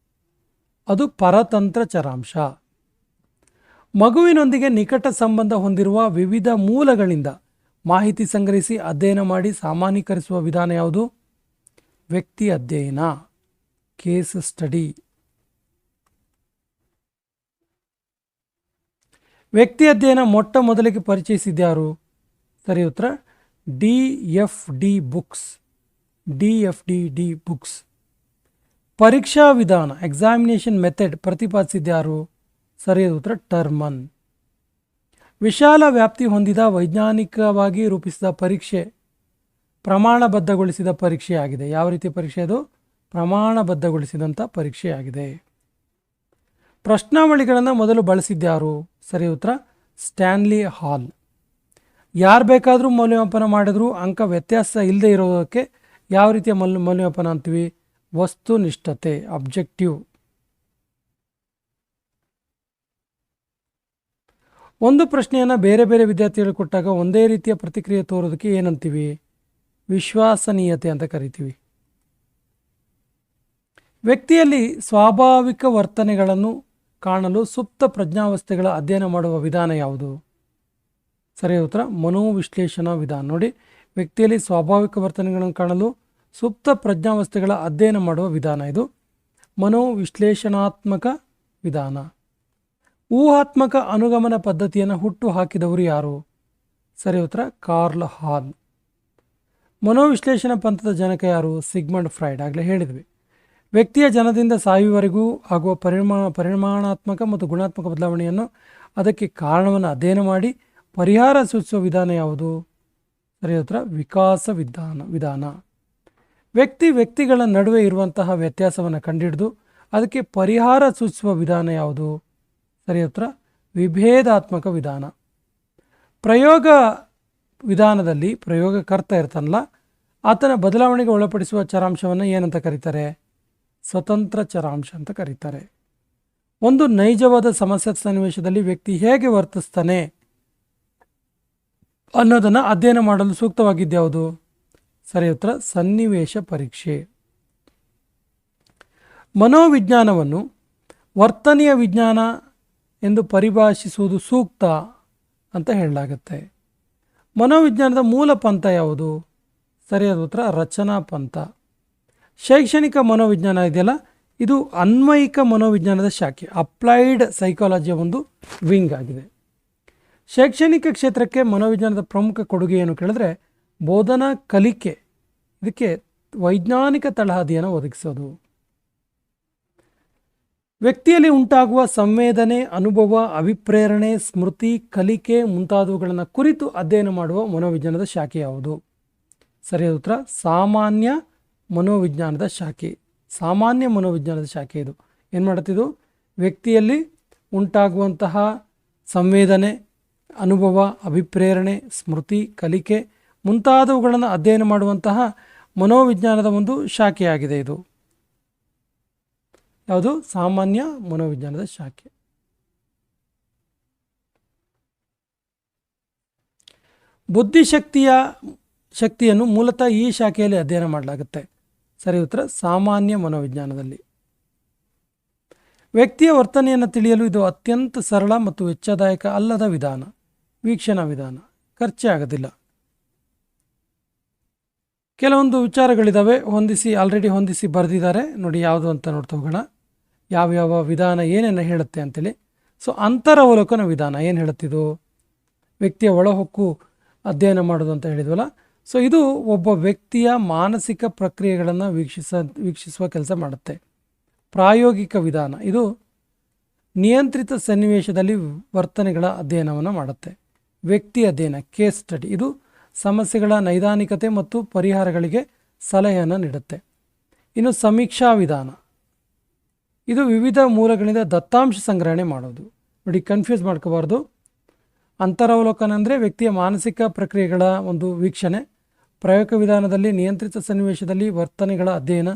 ಅದು ಪರತಂತ್ರ ಚರಾಂಶ. ಮಗುವಿನೊಂದಿಗೆ ನಿಕಟ ಸಂಬಂಧ ಹೊಂದಿರುವ ವಿವಿಧ ಮೂಲಗಳಿಂದ ಮಾಹಿತಿ ಸಂಗ್ರಹಿಸಿ ಅಧ್ಯಯನ ಮಾಡಿ ಸಾಮಾನ್ಯೀಕರಿಸುವ ವಿಧಾನ ಯಾವುದು? ವ್ಯಕ್ತಿ ಅಧ್ಯಯನ, ಕೇಸ್ ಸ್ಟಡಿ. ವ್ಯಕ್ತಿ ಅಧ್ಯಯನ ಮೊಟ್ಟ ಮೊದಲಿಗೆ ಪರಿಚಯಿಸಿದ್ಯಾರು? ಸರಿ ಉತ್ತರ ಡಿ ಎಫ್ ಡಿ ಬುಕ್ಸ್. ಪರೀಕ್ಷಾ ವಿಧಾನ ಎಕ್ಸಾಮಿನೇಷನ್ ಮೆಥಡ್ ಪ್ರತಿಪಾದಿಸಿದ್ಯಾರು? ಸರಿಯಾದ ಉತ್ತರ ಟರ್ಮನ್. ವಿಶಾಲ ವ್ಯಾಪ್ತಿ ಹೊಂದಿದ ವೈಜ್ಞಾನಿಕವಾಗಿ ರೂಪಿಸಿದ ಪರೀಕ್ಷೆ ಪ್ರಮಾಣಬದ್ಧಗೊಳಿಸಿದ ಪರೀಕ್ಷೆಯಾಗಿದೆ. ಯಾವ ರೀತಿಯ ಪರೀಕ್ಷೆ ಅದು? ಪ್ರಮಾಣಬದ್ಧಗೊಳಿಸಿದಂಥ ಪರೀಕ್ಷೆಯಾಗಿದೆ. ಪ್ರಶ್ನಾವಳಿಗಳನ್ನು ಮೊದಲು ಬಳಸಿದ್ಯಾರು? ಸರಿ ಉತ್ತರ ಸ್ಟ್ಯಾನ್ಲಿ ಹಾಲ್. ಯಾರು ಬೇಕಾದರೂ ಮೌಲ್ಯಮಾಪನ ಮಾಡಿದ್ರು ಅಂಕ ವ್ಯತ್ಯಾಸ ಇಲ್ಲದೆ ಇರೋದಕ್ಕೆ ಯಾವ ರೀತಿಯ ಮೌಲ್ಯಮಾಪನ ಅಂತೀವಿ? ವಸ್ತುನಿಷ್ಠತೆ, ಅಬ್ಜೆಕ್ಟಿವ್. ಒಂದು ಪ್ರಶ್ನೆಯನ್ನು ಬೇರೆ ಬೇರೆ ವಿದ್ಯಾರ್ಥಿಗಳು ಕೊಟ್ಟಾಗ ಒಂದೇ ರೀತಿಯ ಪ್ರತಿಕ್ರಿಯೆ ತೋರೋದಕ್ಕೆ ಏನಂತೀವಿ? ವಿಶ್ವಾಸನೀಯತೆ ಅಂತ ಕರಿತೀವಿ. ವ್ಯಕ್ತಿಯಲ್ಲಿ ಸ್ವಾಭಾವಿಕ ವರ್ತನೆಗಳನ್ನು ಕಾಣಲು ಸುಪ್ತ ಪ್ರಜ್ಞಾವಸ್ಥೆಗಳ ಅಧ್ಯಯನ ಮಾಡುವ ವಿಧಾನ ಯಾವುದು? ಸರಿಯಾದ ಉತ್ತರ ಮನೋವಿಶ್ಲೇಷಣಾ ವಿಧಾನ. ನೋಡಿ, ವ್ಯಕ್ತಿಯಲ್ಲಿ ಸ್ವಾಭಾವಿಕ ವರ್ತನೆಗಳನ್ನು ಕಾಣಲು ಸುಪ್ತ ಪ್ರಜ್ಞಾವಸ್ಥೆಗಳ ಅಧ್ಯಯನ ಮಾಡುವ ವಿಧಾನ ಇದು ಮನೋವಿಶ್ಲೇಷಣಾತ್ಮಕ ವಿಧಾನ. ಊಹಾತ್ಮಕ ಅನುಗಮನ ಪದ್ಧತಿಯನ್ನು ಹುಟ್ಟು ಹಾಕಿದವರು ಯಾರು? ಸರಿ ಉತ್ತರ ಕಾರ್ಲ್ ಹಾಲ್. ಮನೋವಿಶ್ಲೇಷಣಾ ಪಂಥದ ಜನಕ ಯಾರು? Sigmund Freud. ಆಗಲೇ ಹೇಳಿದ್ವಿ. ವ್ಯಕ್ತಿಯ ಜನದಿಂದ ಸಾಯುವವರೆಗೂ ಆಗುವ ಪರಿಮಾಣಾತ್ಮಕ ಮತ್ತು ಗುಣಾತ್ಮಕ ಬದಲಾವಣೆಯನ್ನು, ಅದಕ್ಕೆ ಕಾರಣವನ್ನು ಅಧ್ಯಯನ ಮಾಡಿ ಪರಿಹಾರ ಸೂಚಿಸುವ ವಿಧಾನ ಯಾವುದು? ಸರಿ ಉತ್ತರ ವಿಕಾಸ ವಿಧಾನ. ವ್ಯಕ್ತಿಗಳ ನಡುವೆ ಇರುವಂತಹ ವ್ಯತ್ಯಾಸವನ್ನು ಕಂಡುಹಿಡಿದು ಅದಕ್ಕೆ ಪರಿಹಾರ ಸೂಚಿಸುವ ವಿಧಾನ ಯಾವುದು? ಸರಿ ಉತ್ತರ ವಿಭೇದಾತ್ಮಕ ವಿಧಾನ. ಪ್ರಯೋಗ ವಿಧಾನದಲ್ಲಿ ಪ್ರಯೋಗಕರ್ತ ಇರ್ತಾನಲ್ಲ, ಆತನ ಬದಲಾವಣೆಗೆ ಒಳಪಡಿಸುವ ಚರಾಂಶವನ್ನು ಏನಂತ ಕರೀತಾರೆ? ಸ್ವತಂತ್ರ ಚರಾಂಶ ಅಂತ ಕರೀತಾರೆ. ಒಂದು ನೈಜವಾದ ಸಮಸ್ಯೆ ಸನ್ನಿವೇಶದಲ್ಲಿ ವ್ಯಕ್ತಿ ಹೇಗೆ ವರ್ತಿಸ್ತಾನೆ ಅನ್ನೋದನ್ನು ಅಧ್ಯಯನ ಮಾಡಲು ಸೂಕ್ತವಾಗಿದ್ಯಾವುದು? ಸರಿ ಉತ್ತರ ಸನ್ನಿವೇಶ ಪರೀಕ್ಷೆ. ಮನೋವಿಜ್ಞಾನವನ್ನು ವರ್ತನೆಯ ವಿಜ್ಞಾನ ಎಂದು ಪರಿಭಾಷಿಸುವುದು ಸೂಕ್ತ ಅಂತ ಹೇಳಲಾಗುತ್ತೆ. ಮನೋವಿಜ್ಞಾನದ ಮೂಲ ಪಂಥ ಯಾವುದು? ಸರಿಯಾದ ಉತ್ತರ ರಚನಾ ಪಂಥ. ಶೈಕ್ಷಣಿಕ ಮನೋವಿಜ್ಞಾನ ಇದೆಯಲ್ಲ, ಇದು ಅನ್ವಯಿಕ ಮನೋವಿಜ್ಞಾನದ ಶಾಖೆ, ಅಪ್ಲೈಡ್ ಸೈಕಾಲಜಿಯ ಒಂದು ವಿಂಗ್ ಆಗಿದೆ. ಶೈಕ್ಷಣಿಕ ಕ್ಷೇತ್ರಕ್ಕೆ ಮನೋವಿಜ್ಞಾನದ ಪ್ರಮುಖ ಕೊಡುಗೆ ಏನು ಕೇಳಿದ್ರೆ ಬೋಧನಾ ಕಲಿಕೆ, ಇದಕ್ಕೆ ವೈಜ್ಞಾನಿಕ ತಳಹದಿಯನ್ನು ಒದಗಿಸೋದು. ವ್ಯಕ್ತಿಯಲ್ಲಿ ಉಂಟಾಗುವ ಸಂವೇದನೆ, ಅನುಭವ, ಅಭಿಪ್ರೇರಣೆ, ಸ್ಮೃತಿ, ಕಲಿಕೆ ಮುಂತಾದವುಗಳನ್ನು ಕುರಿತು ಅಧ್ಯಯನ ಮಾಡುವ ಮನೋವಿಜ್ಞಾನದ ಶಾಖೆ ಯಾವುದು? ಸರಿಯಾದ ಉತ್ತರ ಸಾಮಾನ್ಯ ಮನೋವಿಜ್ಞಾನದ ಶಾಖೆ. ಸಾಮಾನ್ಯ ಮನೋವಿಜ್ಞಾನದ ಶಾಖೆ ಇದು ಏನು ಮಾಡುತ್ತಿದ್ದು? ವ್ಯಕ್ತಿಯಲ್ಲಿ ಉಂಟಾಗುವಂತಹ ಸಂವೇದನೆ, ಅನುಭವ, ಅಭಿಪ್ರೇರಣೆ, ಸ್ಮೃತಿ, ಕಲಿಕೆ ಮುಂತಾದವುಗಳನ್ನು ಅಧ್ಯಯನ ಮಾಡುವಂತಹ ಮನೋವಿಜ್ಞಾನದ ಒಂದು ಶಾಖೆಯಾಗಿದೆ ಇದು. ಯಾವುದು? ಸಾಮಾನ್ಯ ಮನೋವಿಜ್ಞಾನದ ಶಾಖೆ. ಶಕ್ತಿಯನ್ನು ಮೂಲತಃ ಈ ಶಾಖೆಯಲ್ಲಿ ಅಧ್ಯಯನ ಮಾಡಲಾಗುತ್ತೆ. ಸರಿ ಉತ್ತರ ಸಾಮಾನ್ಯ ಮನೋವಿಜ್ಞಾನದಲ್ಲಿ. ವ್ಯಕ್ತಿಯ ವರ್ತನೆಯನ್ನು ತಿಳಿಯಲು ಇದು ಅತ್ಯಂತ ಸರಳ ಮತ್ತು ವೆಚ್ಚದಾಯಕ ಅಲ್ಲದ ವಿಧಾನ. ವೀಕ್ಷಣಾ ವಿಧಾನ ಖರ್ಚೇ ಆಗೋದಿಲ್ಲ. ಕೆಲವೊಂದು ವಿಚಾರಗಳಿದ್ದಾವೆ, ಆಲ್ರೆಡಿ ಹೊಂದಿಸಿ ಬರೆದಿದ್ದಾರೆ ನೋಡಿ, ಯಾವುದು ಅಂತ ನೋಡ್ತಾ ಹೋಗೋಣ. ಯಾವ್ಯಾವ ವಿಧಾನ ಏನೇನು ಹೇಳುತ್ತೆ ಅಂತೇಳಿ. ಸೊ ಅಂತರವಲೋಕನ ವಿಧಾನ ಏನು ಹೇಳುತ್ತಿದ್ದು? ವ್ಯಕ್ತಿಯ ಒಳಹೊಕ್ಕು ಅಧ್ಯಯನ ಮಾಡೋದು ಅಂತ ಹೇಳಿದ್ವಲ್ಲ. ಸೊ ಇದು ಒಬ್ಬ ವ್ಯಕ್ತಿಯ ಮಾನಸಿಕ ಪ್ರಕ್ರಿಯೆಗಳನ್ನು ವೀಕ್ಷಿಸುವ ಕೆಲಸ ಮಾಡುತ್ತೆ. ಪ್ರಾಯೋಗಿಕ ವಿಧಾನ ಇದು ನಿಯಂತ್ರಿತ ಸನ್ನಿವೇಶದಲ್ಲಿ ವರ್ತನೆಗಳ ಅಧ್ಯಯನವನ್ನು ಮಾಡುತ್ತೆ. ವ್ಯಕ್ತಿ ಅಧ್ಯಯನ ಕೇಸ್ ಸ್ಟಡಿ ಇದು ಸಮಸ್ಯೆಗಳ ನೈದಾನಿಕತೆ ಮತ್ತು ಪರಿಹಾರಗಳಿಗೆ ಸಲಹೆಯನ್ನು ನೀಡುತ್ತೆ. ಇನ್ನು ಸಮೀಕ್ಷಾ ವಿಧಾನ ಇದು ವಿವಿಧ ಮೂಲಗಳಿಂದ ದತ್ತಾಂಶ ಸಂಗ್ರಹಣೆ ಮಾಡೋದು. ನೋಡಿ, ಕನ್ಫ್ಯೂಸ್ ಮಾಡ್ಕೋಬಾರ್ದು. ಅಂತರವಲೋಕನ ಅಂದರೆ ವ್ಯಕ್ತಿಯ ಮಾನಸಿಕ ಪ್ರಕ್ರಿಯೆಗಳ ಒಂದು ವೀಕ್ಷಣೆ. ಪ್ರಯೋಗ ವಿಧಾನದಲ್ಲಿ ನಿಯಂತ್ರಿತ ಸನ್ನಿವೇಶದಲ್ಲಿ ವರ್ತನೆಗಳ ಅಧ್ಯಯನ.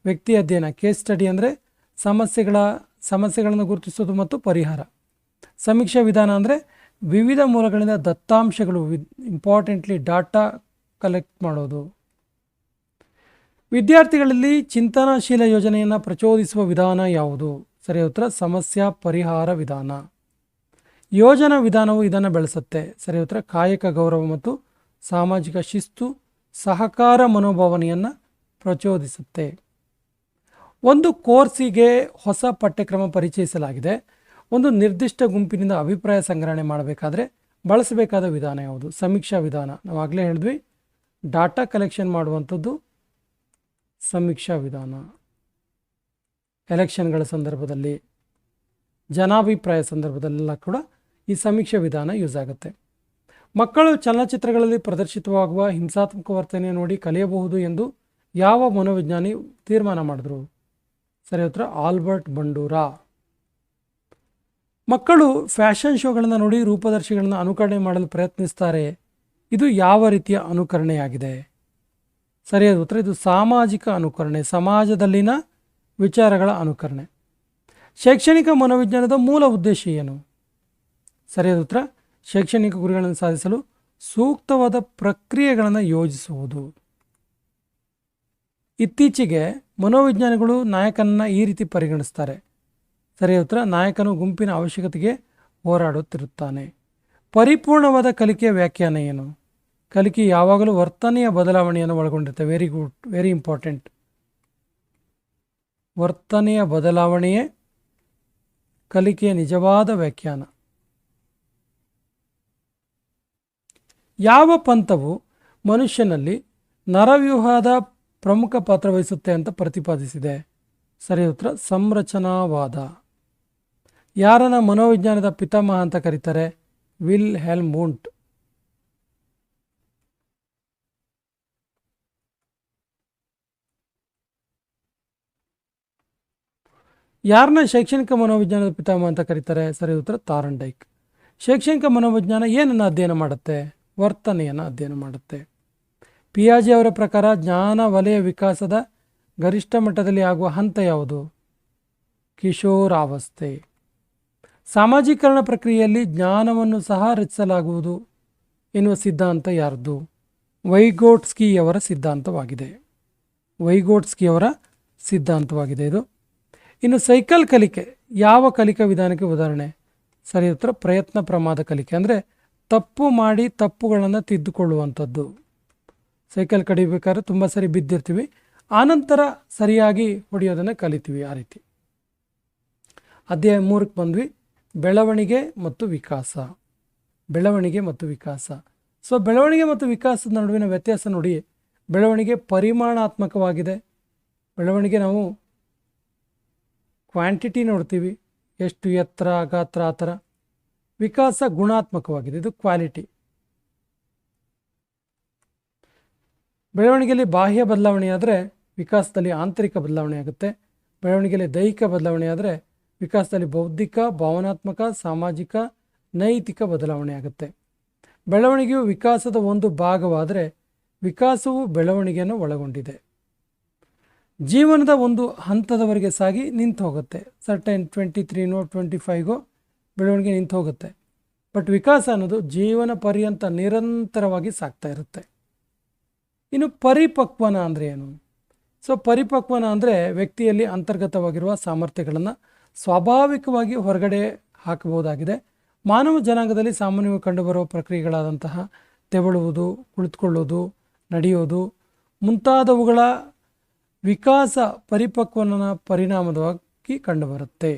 ವ್ಯಕ್ತಿ ಅಧ್ಯಯನ ಕೇಸ್ ಸ್ಟಡಿ ಅಂದರೆ ಸಮಸ್ಯೆಗಳನ್ನು ಗುರುತಿಸೋದು ಮತ್ತು ಪರಿಹಾರ. ಸಮೀಕ್ಷಾ ವಿಧಾನ ಅಂದರೆ ವಿವಿಧ ಮೂಲಗಳಿಂದ ದತ್ತಾಂಶಗಳು, ಇಂಪಾರ್ಟೆಂಟ್ಲಿ ಡಾಟಾ ಕಲೆಕ್ಟ್ ಮಾಡೋದು. ವಿದ್ಯಾರ್ಥಿಗಳಲ್ಲಿ ಚಿಂತನಾಶೀಲ ಯೋಜನೆಯನ್ನು ಪ್ರಚೋದಿಸುವ ವಿಧಾನ ಯಾವುದು? ಸರಿಯಾದ ಉತ್ತರ ಸಮಸ್ಯಾ ಪರಿಹಾರ ವಿಧಾನ. ಯೋಜನಾ ವಿಧಾನವು ಇದನ್ನು ಬೆಳೆಸುತ್ತೆ. ಸರಿಯಾದ ಉತ್ತರ ಕಾಯಕ ಗೌರವ ಮತ್ತು ಸಾಮಾಜಿಕ ಶಿಸ್ತು, ಸಹಕಾರ ಮನೋಭಾವನೆಯನ್ನು ಪ್ರಚೋದಿಸುತ್ತೆ. ಒಂದು ಕೋರ್ಸಿಗೆ ಹೊಸ ಪಠ್ಯಕ್ರಮ ಪರಿಚಯಿಸಲಾಗಿದೆ. ಒಂದು ನಿರ್ದಿಷ್ಟ ಗುಂಪಿನಿಂದ ಅಭಿಪ್ರಾಯ ಸಂಗ್ರಹಣೆ ಮಾಡಬೇಕಾದ್ರೆ ಬಳಸಬೇಕಾದ ವಿಧಾನ ಯಾವುದು? ಸಮೀಕ್ಷಾ ವಿಧಾನ. ನಾವು ಆಗಲೇ ಹೇಳಿದ್ವಿ, ಡಾಟಾ ಕಲೆಕ್ಷನ್ ಮಾಡುವಂಥದ್ದು ಸಮೀಕ್ಷಾ ವಿಧಾನ. ಎಲೆಕ್ಷನ್ಗಳ ಸಂದರ್ಭದಲ್ಲಿ, ಜನಾಭಿಪ್ರಾಯ ಸಂದರ್ಭದಲ್ಲೆಲ್ಲ ಕೂಡ ಈ ಸಮೀಕ್ಷಾ ವಿಧಾನ ಯೂಸ್ ಆಗುತ್ತೆ. ಮಕ್ಕಳು ಚಲನಚಿತ್ರಗಳಲ್ಲಿ ಪ್ರದರ್ಶಿತವಾಗುವ ಹಿಂಸಾತ್ಮಕ ವರ್ತನೆ ನೋಡಿ ಕಲಿಯಬಹುದು ಎಂದು ಯಾವ ಮನೋವಿಜ್ಞಾನಿ ತೀರ್ಮಾನ ಮಾಡಿದ್ರು? ಸರಿ ಉತ್ತರ ಆಲ್ಬರ್ಟ್ ಬಂಡೂರಾ. ಮಕ್ಕಳು ಫ್ಯಾಷನ್ ಶೋಗಳನ್ನು ನೋಡಿ ರೂಪದರ್ಶಿಗಳನ್ನು ಅನುಕರಣೆ ಮಾಡಲು ಪ್ರಯತ್ನಿಸ್ತಾರೆ. ಇದು ಯಾವ ರೀತಿಯ ಅನುಕರಣೆಯಾಗಿದೆ? ಸರಿಯಾದ ಉತ್ತರ ಇದು ಸಾಮಾಜಿಕ ಅನುಕರಣೆ, ಸಮಾಜದಲ್ಲಿನ ವಿಚಾರಗಳ ಅನುಕರಣೆ. ಶೈಕ್ಷಣಿಕ ಮನೋವಿಜ್ಞಾನದ ಮೂಲ ಉದ್ದೇಶ ಏನು? ಸರಿಯಾದ ಉತ್ತರ ಶೈಕ್ಷಣಿಕ ಗುರಿಗಳನ್ನು ಸಾಧಿಸಲು ಸೂಕ್ತವಾದ ಪ್ರಕ್ರಿಯೆಗಳನ್ನು ಯೋಜಿಸುವುದು. ಇತ್ತೀಚೆಗೆ ಮನೋವಿಜ್ಞಾನಿಗಳು ನಾಯಕನನ್ನು ಈ ರೀತಿ ಪರಿಗಣಿಸ್ತಾರೆ. ಸರಿಯಾದ ಉತ್ತರ ನಾಯಕನು ಗುಂಪಿನ ಅವಶ್ಯಕತೆಗೆ ಹೋರಾಡುತ್ತಿರುತ್ತಾನೆ. ಪರಿಪೂರ್ಣವಾದ ಕಲಿಕೆಯ ವ್ಯಾಖ್ಯಾನ ಏನು? ಕಲಿಕೆ ಯಾವಾಗಲೂ ವರ್ತನೆಯ ಬದಲಾವಣೆಯನ್ನು ಒಳಗೊಂಡಿರುತ್ತೆ. Very good, very important. ವರ್ತನೆಯ ಬದಲಾವಣೆಯೇ ಕಲಿಕೆಯ ನಿಜವಾದ ವ್ಯಾಖ್ಯಾನ. ಯಾವ ಪಂಥವು ಮನುಷ್ಯನಲ್ಲಿ ನರವ್ಯೂಹದ ಪ್ರಮುಖ ಪಾತ್ರ ವಹಿಸುತ್ತೆ ಅಂತ ಪ್ರತಿಪಾದಿಸಿದೆ? ಸರಿಯಾದ ಉತ್ತರ ಸಂರಚನಾವಾದ. ಯಾರನ್ನ ಮನೋವಿಜ್ಞಾನದ ಪಿತಾಮಹ ಅಂತ ಕರೀತಾರೆ? Will Helm won't. ಯಾರನ್ನ ಶೈಕ್ಷಣಿಕ ಮನೋವಿಜ್ಞಾನದ ಪಿತಾಮಹ ಅಂತ ಕರೀತಾರೆ? ಸರಿಯಾದ ಉತ್ತರ ಥಾರ್ನ್ಡೈಕ್. ಶೈಕ್ಷಣಿಕ ಮನೋವಿಜ್ಞಾನ ಏನನ್ನು ಅಧ್ಯಯನ ಮಾಡುತ್ತೆ? ವರ್ತನೆಯನ್ನು ಅಧ್ಯಯನ ಮಾಡುತ್ತೆ. ಪಿಯಾಜೆ ಅವರ ಪ್ರಕಾರ ಜ್ಞಾನ ವಲಯ ವಿಕಾಸದ ಗರಿಷ್ಠ ಮಟ್ಟದಲ್ಲಿ ಆಗುವ ಹಂತ ಯಾವುದು? ಕಿಶೋರಾವಸ್ಥೆ. ಸಾಮಾಜೀಕರಣ ಪ್ರಕ್ರಿಯೆಯಲ್ಲಿ ಜ್ಞಾನವನ್ನು ಸಹ ರಚಿಸಲಾಗುವುದು ಎನ್ನುವ ಸಿದ್ಧಾಂತ ಯಾರ್ದು? ವೈಗೋಟ್ಸ್ಕಿಯವರ ಸಿದ್ಧಾಂತವಾಗಿದೆ. ವೈಗೋಟ್ಸ್ಕಿಯವರ ಸಿದ್ಧಾಂತವಾಗಿದೆ ಇದು. ಇನ್ನು ಸೈಕಲ್ ಕಲಿಕೆ ಯಾವ ಕಲಿಕಾ ವಿಧಾನಕ್ಕೆ ಉದಾಹರಣೆ? ಸರಿ ಉತ್ತರ ಪ್ರಯತ್ನ ಪ್ರಮಾದ ಕಲಿಕೆ. ಅಂದರೆ ತಪ್ಪು ಮಾಡಿ ತಪ್ಪುಗಳನ್ನು ತಿದ್ದುಕೊಳ್ಳುವಂಥದ್ದು. ಸೈಕಲ್ ಕಡಿಬೇಕಾದ್ರೆ ತುಂಬ ಸರಿ ಬಿದ್ದಿರ್ತೀವಿ, ಆನಂತರ ಸರಿಯಾಗಿ ಹೊಡೆಯೋದನ್ನು ಕಲಿತೀವಿ. ಆ ರೀತಿ. ಅಧ್ಯಾಯ 3ಕ್ಕೆ ಬಂದ್ವಿ. ಬೆಳವಣಿಗೆ ಮತ್ತು ವಿಕಾಸ. ಬೆಳವಣಿಗೆ ಮತ್ತು ವಿಕಾಸ. ಸೊ ಬೆಳವಣಿಗೆ ಮತ್ತು ವಿಕಾಸದ ನಡುವಿನ ವ್ಯತ್ಯಾಸ ನೋಡಿ. ಬೆಳವಣಿಗೆ ಪರಿಮಾಣಾತ್ಮಕವಾಗಿದೆ. ಬೆಳವಣಿಗೆ ನಾವು ಕ್ವಾಂಟಿಟಿ ನೋಡ್ತೀವಿ, ಎಷ್ಟು ಎತ್ತರ ಗಾತ್ರ ಆ ಥರ. ವಿಕಾಸ ಗುಣಾತ್ಮಕವಾಗಿದೆ, ಇದು ಕ್ವಾಲಿಟಿ. ಬೆಳವಣಿಗೆಯಲ್ಲಿ ಬಾಹ್ಯ ಬದಲಾವಣೆ ಆದರೆ ವಿಕಾಸದಲ್ಲಿ ಆಂತರಿಕ ಬದಲಾವಣೆ ಆಗುತ್ತೆ. ಬೆಳವಣಿಗೆಯಲ್ಲಿ ದೈಹಿಕ ಬದಲಾವಣೆ ಆದರೆ ವಿಕಾಸದಲ್ಲಿ ಬೌದ್ಧಿಕ, ಭಾವನಾತ್ಮಕ, ಸಾಮಾಜಿಕ, ನೈತಿಕ ಬದಲಾವಣೆ ಆಗುತ್ತೆ. ಬೆಳವಣಿಗೆಯು ವಿಕಾಸದ ಒಂದು ಭಾಗವಾದರೆ ವಿಕಾಸವು ಬೆಳವಣಿಗೆಯನ್ನು ಒಳಗೊಂಡಿದೆ. ಜೀವನದ ಒಂದು ಹಂತದವರೆಗೆ ಸಾಗಿ ನಿಂತು ಹೋಗುತ್ತೆ. ಸರ್ಟೈನ್ 23 25ಗೋ ಬೆಳವಣಿಗೆ ನಿಂತು ಹೋಗುತ್ತೆ. ಬಟ್ ವಿಕಾಸ ಅನ್ನೋದು ಜೀವನ ಪರ್ಯಂತ ನಿರಂತರವಾಗಿ ಸಾಗ್ತಾ ಇರುತ್ತೆ. ಇನ್ನು ಪರಿಪಕ್ವನ ಅಂದರೆ ಏನು? ಸೊ ಪರಿಪಕ್ವನ ಅಂದರೆ ವ್ಯಕ್ತಿಯಲ್ಲಿ ಅಂತರ್ಗತವಾಗಿರುವ ಸಾಮರ್ಥ್ಯಗಳನ್ನು ಸ್ವಾಭಾವಿಕವಾಗಿ ಹೊರಗಡೆ ಹಾಕಬಹುದಾಗಿದೆ. ಮಾನವ ಜನಾಂಗದಲ್ಲಿ ಸಾಮಾನ್ಯವಾಗಿ ಕಂಡುಬರುವ ಪ್ರಕ್ರಿಯೆಗಳಾದಂತಹ ತೆವಳುವುದು, ಕುಳಿತುಕೊಳ್ಳೋದು, ನಡೆಯೋದು ಮುಂತಾದವುಗಳ ವಿಕಾಸ ಪರಿಪಕ್ವನ ಪರಿಣಾಮವಾಗಿ ಕಂಡುಬರುತ್ತೆ.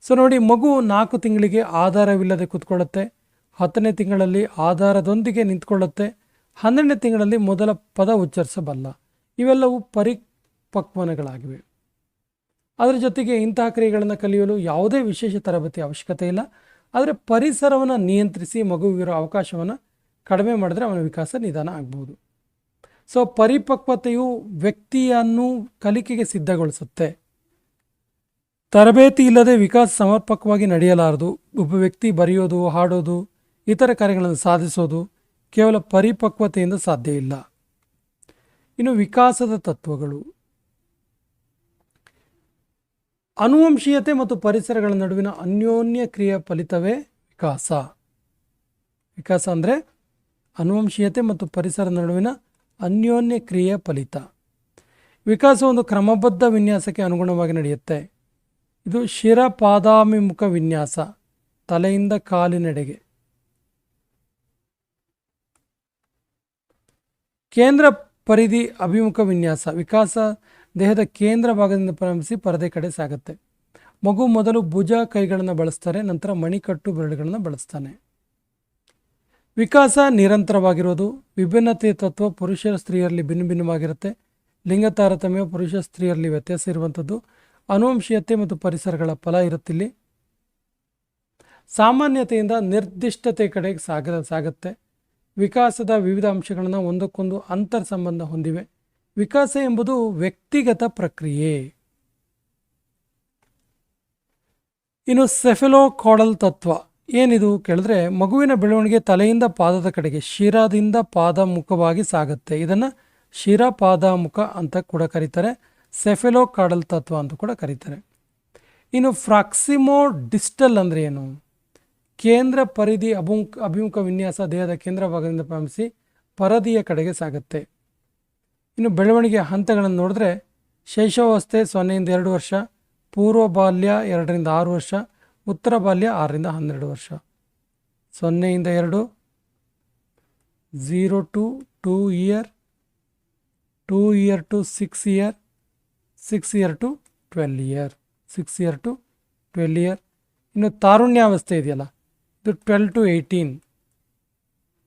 ಸೊ ನೋಡಿ, ಮಗು 4 ತಿಂಗಳಿಗೆ ಆಧಾರವಿಲ್ಲದೆ ಕೂತ್ಕೊಳ್ಳುತ್ತೆ. 10ನೇ ತಿಂಗಳಲ್ಲಿ ಆಧಾರದೊಂದಿಗೆ ನಿಂತ್ಕೊಳ್ಳುತ್ತೆ. 12ನೇ ತಿಂಗಳಲ್ಲಿ ಮೊದಲ ಪದ ಉಚ್ಚರಿಸಬಲ್ಲ. ಇವೆಲ್ಲವೂ ಪರಿಪಕ್ವನಗಳಾಗಿವೆ. ಅದರ ಜೊತೆಗೆ ಇಂತಹ ಕ್ರಿಯೆಗಳನ್ನು ಕಲಿಯಲು ಯಾವುದೇ ವಿಶೇಷ ತರಬೇತಿ ಅವಶ್ಯಕತೆ ಇಲ್ಲ. ಆದರೆ ಪರಿಸರವನ್ನು ನಿಯಂತ್ರಿಸಿ ಮಗುವಿರೋ ಅವಕಾಶವನ್ನು ಕಡಿಮೆ ಮಾಡಿದ್ರೆ ಅವನ ವಿಕಾಸ ನಿಧಾನ ಆಗ್ಬೋದು. ಸೊ ಪರಿಪಕ್ವತೆಯು ವ್ಯಕ್ತಿಯನ್ನು ಕಲಿಕೆಗೆ ಸಿದ್ಧಗೊಳಿಸುತ್ತೆ. ತರಬೇತಿ ಇಲ್ಲದೆ ವಿಕಾಸ ಸಮರ್ಪಕವಾಗಿ ನಡೆಯಲಾರದು. ಒಬ್ಬ ವ್ಯಕ್ತಿ ಬರೆಯೋದು, ಹಾಡೋದು, ಇತರ ಕಾರ್ಯಗಳನ್ನು ಸಾಧಿಸೋದು ಕೇವಲ ಪರಿಪಕ್ವತೆಯಿಂದ ಸಾಧ್ಯ ಇಲ್ಲ. ಇನ್ನು ವಿಕಾಸದ ತತ್ವಗಳು. ಅನುವಂಶೀಯತೆ ಮತ್ತು ಪರಿಸರಗಳ ನಡುವಿನ ಅನ್ಯೋನ್ಯ ಕ್ರಿಯೆ ಫಲಿತವೇ ವಿಕಾಸ. ವಿಕಾಸ ಅಂದರೆ ಅನುವಂಶೀಯತೆ ಮತ್ತು ಪರಿಸರದ ನಡುವಿನ ಅನ್ಯೋನ್ಯ ಕ್ರಿಯೆಯ ಫಲಿತ. ವಿಕಾಸ ಒಂದು ಕ್ರಮಬದ್ಧ ವಿನ್ಯಾಸಕ್ಕೆ ಅನುಗುಣವಾಗಿ ನಡೆಯುತ್ತೆ. ಇದು ಶಿರಪಾದಾಭಿಮುಖ ವಿನ್ಯಾಸ, ತಲೆಯಿಂದ ಕಾಲಿನೆಡೆಗೆ. ಕೇಂದ್ರ ಪರಿಧಿ ಅಭಿಮುಖ ವಿನ್ಯಾಸ. ವಿಕಾಸ ದೇಹದ ಕೇಂದ್ರ ಭಾಗದಿಂದ ಪ್ರಾರಂಭಿಸಿ ಪರದೆ ಕಡೆ ಸಾಗುತ್ತೆ. ಮಗು ಮೊದಲು ಭುಜ ಕೈಗಳನ್ನು ಬಳಸ್ತಾರೆ, ನಂತರ ಮಣಿಕಟ್ಟು ಬೆರಳುಗಳನ್ನು ಬಳಸ್ತಾನೆ. ವಿಕಾಸ ನಿರಂತರವಾಗಿರೋದು. ವಿಭಿನ್ನತೆ ತತ್ವ ಪುರುಷ ಸ್ತ್ರೀಯರಲ್ಲಿ ಭಿನ್ನವಾಗಿರುತ್ತೆ. ಲಿಂಗ ತಾರತಮ್ಯ ಪುರುಷ ಸ್ತ್ರೀಯರಲ್ಲಿ ವ್ಯತ್ಯಾಸ ಇರುವಂಥದ್ದು. ಅನುವಂಶೀಯತೆ ಮತ್ತು ಪರಿಸರಗಳ ಫಲ ಇರುತ್ತಿಲ್ಲಿ. ಸಾಮಾನ್ಯತೆಯಿಂದ ನಿರ್ದಿಷ್ಟತೆ ಕಡೆಗೆ ಸಾಗುತ್ತೆ. ವಿಕಾಸದ ವಿವಿಧ ಅಂಶಗಳನ್ನು ಒಂದಕ್ಕೊಂದು ಅಂತರ್ ಸಂಬಂಧ ಹೊಂದಿವೆ. ವಿಕಾಸ ಎಂಬುದು ವ್ಯಕ್ತಿಗತ ಪ್ರಕ್ರಿಯೆ. ಇನ್ನು ಸೆಫೆಲೋಕಾಡಲ್ ತತ್ವ ಏನಿದು ಕೇಳಿದ್ರೆ, ಮಗುವಿನ ಬೆಳವಣಿಗೆ ತಲೆಯಿಂದ ಪಾದದ ಕಡೆಗೆ, ಶಿರದಿಂದ ಪಾದ ಮುಖವಾಗಿ ಸಾಗುತ್ತೆ. ಇದನ್ನು ಶಿರ ಪಾದ ಮುಖ ಅಂತ ಕೂಡ ಕರೀತಾರೆ. ಸೆಫೆಲೋಕಾಡಲ್ ತತ್ವ ಅಂತ ಕೂಡ ಕರೀತಾರೆ. ಇನ್ನು ಫ್ರಾಕ್ಸಿಮೋ ಡಿಸ್ಟಲ್ ಅಂದರೆ ಏನು? ಕೇಂದ್ರ ಪರಿಧಿ ಅಭಿಮುಖ ವಿನ್ಯಾಸ ದೇಹದ ಕೇಂದ್ರ ಭಾಗದಿಂದ ಪ್ರಾರಂಭಿಸಿ ಪರದಿಯ ಕಡೆಗೆ ಸಾಗುತ್ತೆ. ಇನ್ನು ಬೆಳವಣಿಗೆಯ ಹಂತಗಳನ್ನು ನೋಡಿದ್ರೆ, ಶೈಶವಾವಸ್ಥೆ 0ರಿಂದ 2 ವರ್ಷ, ಪೂರ್ವ ಬಾಲ್ಯ 2ರಿಂದ 6 ವರ್ಷ, ಉತ್ತರ ಬಾಲ್ಯ 6ರಿಂದ 12 ವರ್ಷ. 0ಯಿಂದ 2, 0 to 2 year, 2 year to 6 year, 6 year to 12 year, 6 year to 12 year. ಇನ್ನು ತಾರುಣ್ಯಾವಸ್ಥೆ ಇದೆಯಲ್ಲ, ಇದು 12 to 18.